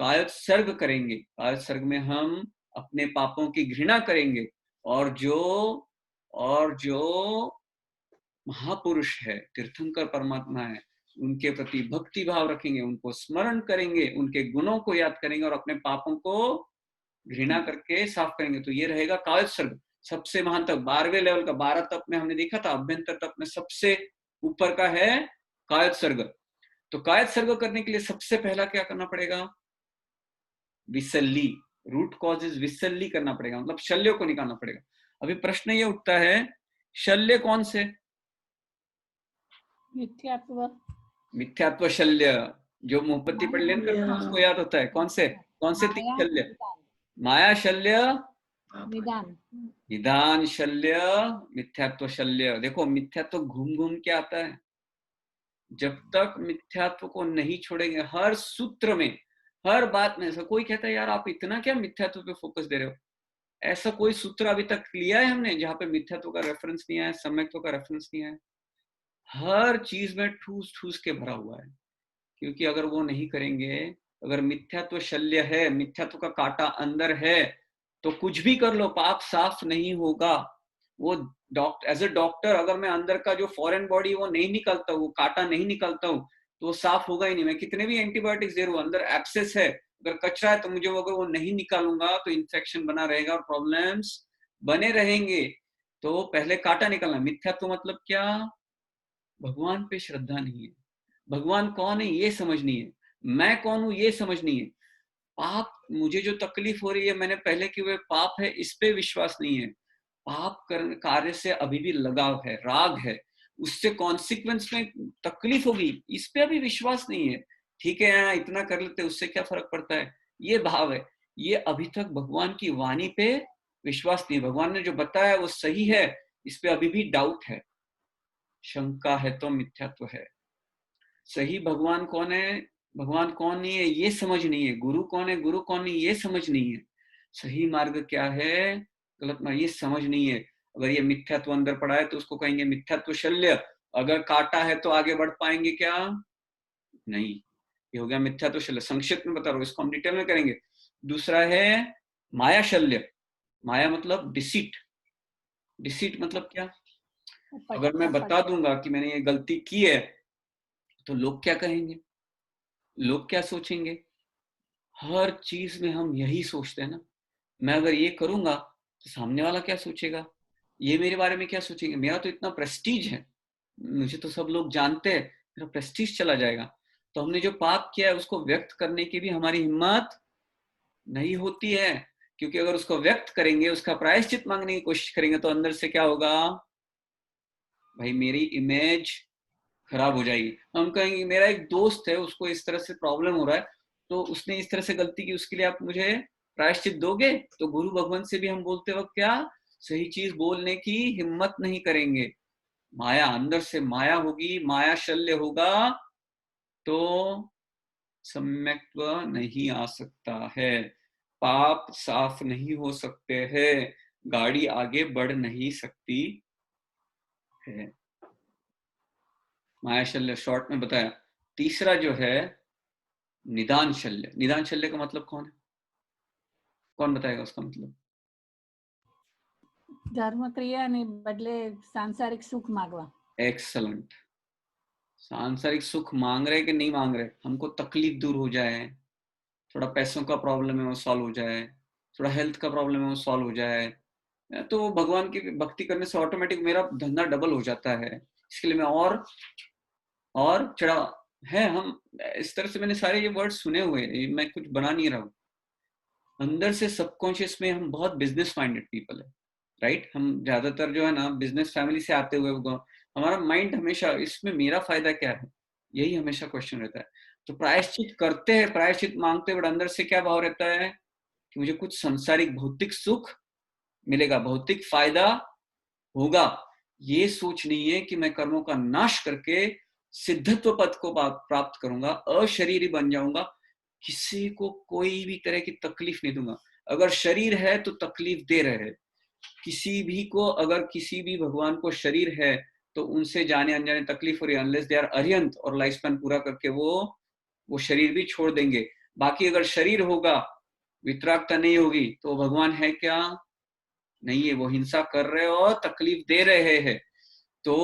कायोत्सर्ग करेंगे। कायोत्सर्ग में हम अपने पापों की घृणा करेंगे, और जो महापुरुष है, तीर्थंकर परमात्मा है, उनके प्रति भक्ति भाव रखेंगे, उनको स्मरण करेंगे, उनके गुणों को याद करेंगे और अपने पापों को घृणा करके साफ करेंगे। तो ये रहेगा कायोत्सर्ग। सबसे महान तप, 12वें लेवल का। 12 तप में हमने देखा था, अभ्यंतर तप में सबसे ऊपर का है कायोत्सर्ग। तो कायोत्सर्ग करने के लिए सबसे पहला क्या करना पड़ेगा? विसल्ली। रूट कॉजेज विसल्ली करना पड़ेगा, मतलब शल्य को निकालना पड़ेगा। अभी प्रश्न ये उठता है, शल्य कौन से? मिथ्यात्व। मिथ्यात्व शल्य, जो मुहपति पर लेन करते हैं उसको याद होता है। कौन से 3 शल्य? माया शल्य, निदान, निदान शल्य, मिथ्यात्व शल्य। देखो मिथ्यात्व घूम घूम के आता है। जब तक मिथ्यात्व को नहीं छोड़ेंगे, हर सूत्र में, हर बात में। ऐसा कोई कहता है यार आप इतना क्या मिथ्यात्व पे फोकस दे रहे हो, ऐसा कोई सूत्र अभी तक लिया है हमने जहां पे मिथ्यात्व का रेफरेंस नहीं आया, सम्यक्त्व का रेफरेंस नहीं आया? हर चीज में ठूस ठूस के भरा हुआ है। क्योंकि अगर वो नहीं करेंगे, अगर मिथ्यात्व शल्य है, मिथ्यात्व का कांटा अंदर है, तो कुछ भी कर लो पाप साफ नहीं होगा। वो एज ए डॉक्टर, अगर मैं अंदर का जो फॉरेन बॉडी वो नहीं निकालता हूँ, वो कांटा नहीं निकालता हूँ, तो वो साफ होगा ही नहीं। मैं कितने भी एंटीबायोटिक्स दे रहा हूँ, अंदर एब्सेस है, अगर कचरा है, तो मुझे अगर वो नहीं निकालूंगा तो इन्फेक्शन बना रहेगा और प्रॉब्लम्स बने रहेंगे। तो पहले कांटा निकालना। मिथ्यात्व मतलब क्या? भगवान पे श्रद्धा नहीं है। भगवान कौन है ये समझनी है, मैं कौन हूं ये समझनी है। पाप, मुझे जो तकलीफ हो रही है, मैंने पहले किए हुए पाप है, इस पे विश्वास नहीं है। पाप कार्य से अभी भी लगाव है, राग है, उससे कॉन्सिक्वेंस में तकलीफ होगी, इस पे अभी विश्वास नहीं है। ठीक है इतना कर लेते, उससे क्या फर्क पड़ता है, ये भाव है। ये अभी तक भगवान की वाणी पे विश्वास नहीं। भगवान ने जो बताया वो सही है, इस पे अभी भी डाउट है, शंका है, तो मिथ्यात्व है। सही भगवान कौन है, भगवान कौन नहीं है ये समझ नहीं है। गुरु कौन है, गुरु कौन नहीं ये समझ नहीं है। सही मार्ग क्या है, गलत मार्ग ये समझ नहीं है। अगर ये मिथ्यात्व अंदर पड़ा है तो उसको कहेंगे मिथ्यात्व शल्य। अगर काटा है तो आगे बढ़ पाएंगे क्या? नहीं। ये हो गया मिथ्यात्व शल्य। संक्षिप्त में बता रहा हूँ, इसको हम डिटेल में करेंगे। दूसरा है माया शल्य। माया मतलब डिसीट। डिसीट मतलब क्या? अगर मैं बता दूंगा कि मैंने ये गलती की है, तो लोग क्या कहेंगे, लोग क्या सोचेंगे? हर चीज में हम यही सोचते हैं ना, मैं अगर ये करूंगा तो सामने वाला क्या सोचेगा, ये मेरे बारे में क्या सोचेंगे, मेरा तो इतना प्रेस्टीज है, मुझे तो सब लोग जानते हैं, मेरा प्रेस्टीज चला जाएगा। तो हमने जो पाप किया है उसको व्यक्त करने की भी हमारी हिम्मत नहीं होती है, क्योंकि अगर उसको व्यक्त करेंगे, उसका प्रायश्चित मांगने की कोशिश करेंगे, तो अंदर से क्या होगा, भाई मेरी इमेज खराब हो जाएगी। हम कहेंगे मेरा एक दोस्त है, उसको इस तरह से प्रॉब्लम हो रहा है, तो उसने इस तरह से गलती की, उसके लिए आप मुझे प्रायश्चित दोगे? तो गुरु भगवान से भी हम बोलते वक्त क्या सही चीज बोलने की हिम्मत नहीं करेंगे। माया, अंदर से माया होगी, माया शल्य होगा, तो सम्यक्त्व नहीं आ सकता है, पाप साफ नहीं हो सकते हैं, गाड़ी आगे बढ़ नहीं सकती है। माया शल्य शॉर्ट में बताया। तीसरा जो है निदान शल्य। निदान शल्य का मतलब कौन है, कौन बताएगा उसका मतलब? ધર્મ ક્રિયાને બદલે સાંસારિક સુખ માગવા. एक्सलेंट। सांसारिक सुख मांग रहे कि नहीं मांग रहे, हमको तकलीफ दूर हो जाए, थोड़ा पैसों का प्रॉब्लम है वो सॉल्व हो जाए, थोड़ा हेल्थ का प्रॉब्लम है वो सॉल्व हो जाए, तो भगवान की भक्ति करने से ऑटोमेटिक मेरा धंधा डबल हो जाता है, इसके लिए मैं और चढ़ा है। हम इस तरह से मैंने सारे ये वर्ड सुने हुए, मैं कुछ बना नहीं रहा हूँ। अंदर से सबकॉन्शियस में हम बहुत बिजनेस माइंडेड पीपल है, राइट? हम ज्यादातर जो है ना बिजनेस फैमिली से आते हुए, हमारा माइंड हमेशा इसमें मेरा फायदा क्या है, यही हमेशा क्वेश्चन रहता है। तो प्रायश्चित करते हैं, प्रायश्चित मांगते हैं, बट अंदर से क्या भाव रहता है कि मुझे कुछ सांसारिक भौतिक सुख मिलेगा, भौतिक फायदा होगा। ये सोच नहीं है कि मैं कर्मों का नाश करके सिद्धत्व पद को प्राप्त करूंगा, अशरीरी बन जाऊंगा, किसी को कोई भी तरह की तकलीफ नहीं दूंगा। अगर शरीर है तो तकलीफ दे रहे हैं, किसी भी को, अगर किसी भी भगवान को शरीर है तो उनसे जाने अनजाने तकलीफ हो रही है, अनलेस दे आर अरिहंत और लाइफ स्पैन पूरा करके वो शरीर भी छोड़ देंगे। बाकी अगर शरीर होगा, वितरागता नहीं होगी, तो भगवान है क्या? नहीं है, वो हिंसा कर रहे हो और तकलीफ दे रहे हैं। तो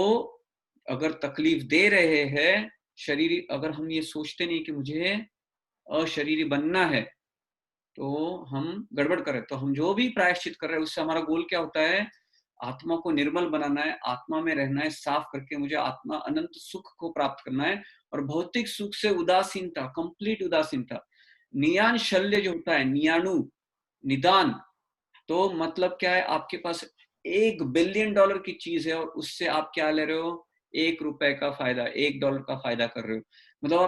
अगर तकलीफ दे रहे हैं शरीर, अगर हम ये सोचते नहीं कि मुझे अशरीरी बनना है, तो हम गड़बड़ कर रहे हैं। तो हम जो भी प्रायश्चित कर रहे हैं उससे हमारा गोल क्या होता है, आत्मा को निर्मल बनाना है, आत्मा में रहना है, साफ करके मुझे आत्मा अनंत सुख को प्राप्त करना है, और भौतिक सुख से उदासीनता, कंप्लीट उदासीनता। नियान शल्य जो होता है, नियाणु निदान, तो मतलब क्या है, आपके पास $1 बिलियन की चीज है और उससे आप क्या ले रहे हो, $1 का फायदा, $1 का फायदा कर रहे हो। मतलब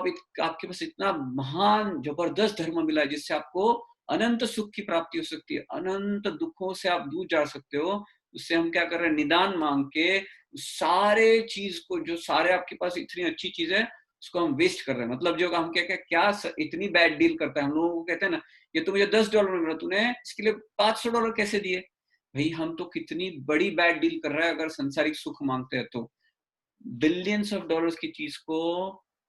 आपके पास इतना महान जबरदस्त धर्म मिला है जिससे आपको अनंत सुख की प्राप्ति हो सकती है, अनंत दुखों से आप दूर जा सकते हो। उससे हम क्या कर रहे हैं, निदान मांग के सारे चीज को, जो सारे आपके पास इतनी अच्छी चीज है उसको हम वेस्ट कर रहे हैं। मतलब जो हम क्या इतनी बैड डील करता है, हम लोगों को कहते हैं ना, ये तो मुझे $10 मिला, तूने इसके लिए $500 कैसे दिए? भाई हम तो कितनी बड़ी बैड डील कर रहा है अगर संसारिक सुख मांगते हैं तो। बिलियंस ऑफ डॉलर्स की चीज को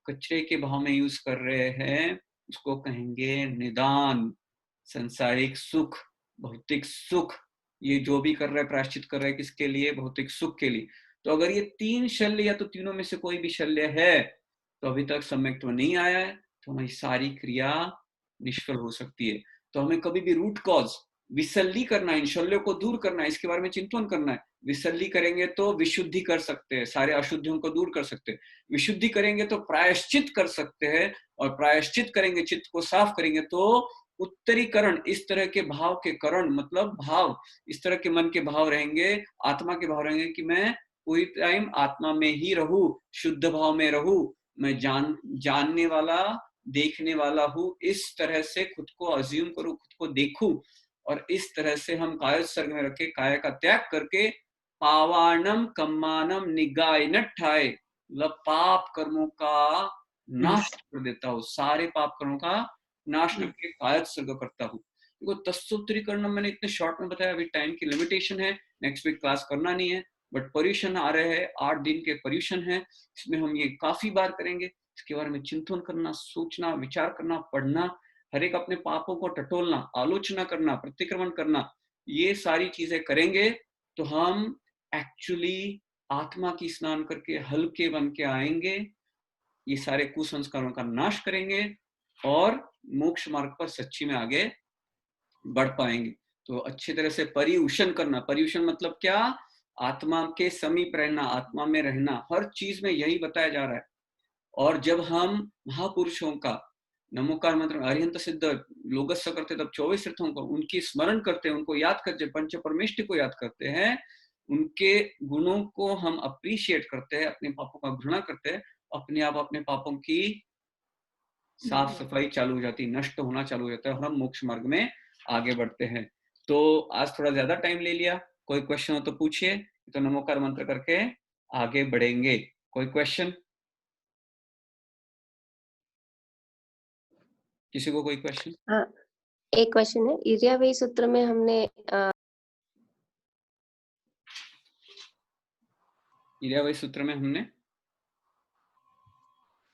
कचरे के भाव में यूज कर रहे हैं, उसको कहेंगे निदान। संसारिक सुख, भौतिक सुख, ये जो भी कर रहे हैं प्रायश्चित कर रहे हैं किसके लिए, भौतिक सुख के लिए। तो अगर ये 3 शल्य या तो तीनों में से कोई भी शल्य है तो अभी तक सम्यक्त्व नहीं आया है, तो हमारी सारी क्रिया निष्फल हो सकती है। तो हमें कभी भी रूट कॉज विसल्ली करना है, इन शल्यों को दूर करना है, इसके बारे में चिंतन करना है। विसल्ली करेंगे तो विशुद्धि कर सकते हैं, सारे अशुद्धियों को दूर कर सकते हैं। विशुद्धि करेंगे तो प्रायश्चित कर सकते हैं, और प्रायश्चित करेंगे, चित्त को साफ करेंगे तो उत्तरीकरण, इस तरह के भाव के करण, मतलब भाव, इस तरह के मन के भाव रहेंगे, आत्मा के भाव रहेंगे कि मैं पूरी टाइम आत्मा में ही रहूं, शुद्ध भाव में रहूं, मैं जानने वाला, देखने वाला हूं, इस तरह से खुद को अज्यूम करूं, खुद को देखूं। और इस तरह से हम कायोत्सर्ग में रखे, काय का त्याग करके पावाणम कम्मानम निगाय नठाए, मतलब पाप कर्मों का नाश कर देता हूँ, सारे पाप कर्मों का नाश करके कायोत्सर्ग करता हूँ। देखो तत्सूत्रीकरण मैंने इतने शॉर्ट में बताया, अभी टाइम की लिमिटेशन है, नेक्स्ट वीक क्लास करना नहीं है, बट पर्यूषण आ रहे हैं, 8 दिन के पर्यूषण है, इसमें हम ये काफी बार करेंगे, इसके बारे में चिंतन करना, सोचना, विचार करना, पढ़ना, हर एक अपने पापों को टटोलना, आलोचना करना, प्रतिक्रमण करना, ये सारी चीजें करेंगे तो हम एक्चुअली आत्मा की स्नान करके हल्के बन के आएंगे, ये सारे कुसंस्कारों का नाश करेंगे और मोक्ष मार्ग पर सच्ची में आगे बढ़ पाएंगे। तो अच्छी तरह से पर्युषण करना। पर्युषण मतलब क्या? आत्मा के समीप रहना, आत्मा में रहना। हर चीज में यही बताया जा रहा है। और जब हम महापुरुषों का नमोकार मंत्र, अरिहंत सिद्ध लोगस्य करते तब 24 तीर्थों को उनकी स्मरण करते हैं, उनको याद करते हैं, पंच परमेष्टि को याद करते हैं, उनके गुणों को हम अप्रिशिएट करते हैं, अपने पापों का घृणा करते हैं, अपने आप अपने पापों की साफ सफाई चालू हो जाती, नष्ट होना चालू हो जाता है और हम मोक्ष मार्ग में आगे बढ़ते हैं। तो आज थोड़ा ज्यादा टाइम ले लिया, कोई क्वेश्चन हो तो पूछिए, तो नमोकार मंत्र करके आगे बढ़ेंगे। कोई क्वेश्चन? किसी को कोई क्वेश्चन? हाँ, एक क्वेश्चन है। इर्यावयी सूत्र में हमने इर्यावयी सूत्र में हमने,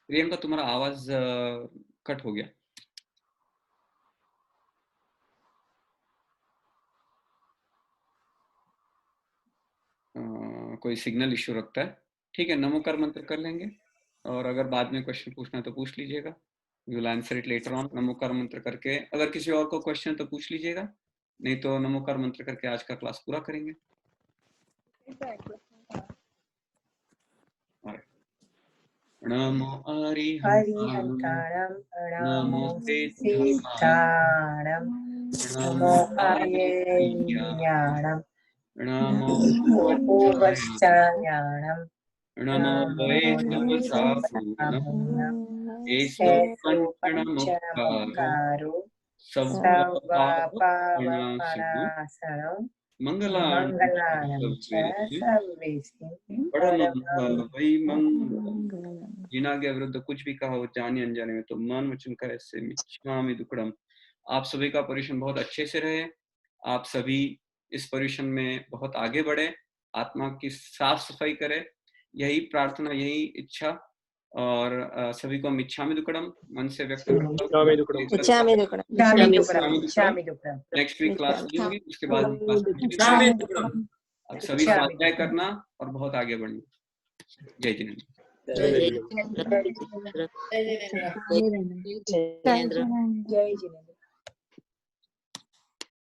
प्रियंका तुम्हारा आवाज कट हो गया। कोई सिग्नल इश्यू रखता है। ठीक है, नमोकार मंत्र कर लेंगे और अगर बाद में क्वेश्चन पूछना है तो पूछ लीजिएगा। We will answer it later on. Namokar Mantra करके अगर किसी और को क्वेश्चन तो पूछ लीजिएगा, नहीं तो नमोकार मंत्र करके आज का क्लास पूरा करेंगे। नमो हरिहंताणं नमो नमो सिद्धाणं नमो आर्यज्ञानं नमो पूर्वश्चायाणं नमो वैष्णवसाधूनां एषो पंचनमुखारो सर्वपापनाशनं मंगलानं च सर्वेषां परमं वै मंगलम्। जिनाज्ञा विरुद्ध कुछ भी कहा हो जाने अनजाने में तो मन वचन करे से मिच्छामि दुक्कडम। आप सभी का पर्युषण बहुत अच्छे से रहे, आप सभी इस पर्युषण में बहुत आगे बढ़े, आत्मा की साफ सफाई करे, यही प्रार्थना, यही इच्छा। और सभी को हम इच्छामि दुक्कडम मन से व्यक्त करता हूं। नेक्स्ट वीक क्लास लेंगे, उसके बाद आप सभी स्वाध्याय करना और बहुत आगे बढ़ना। जय जिनेन्द्र। जय जिनेन्द्र।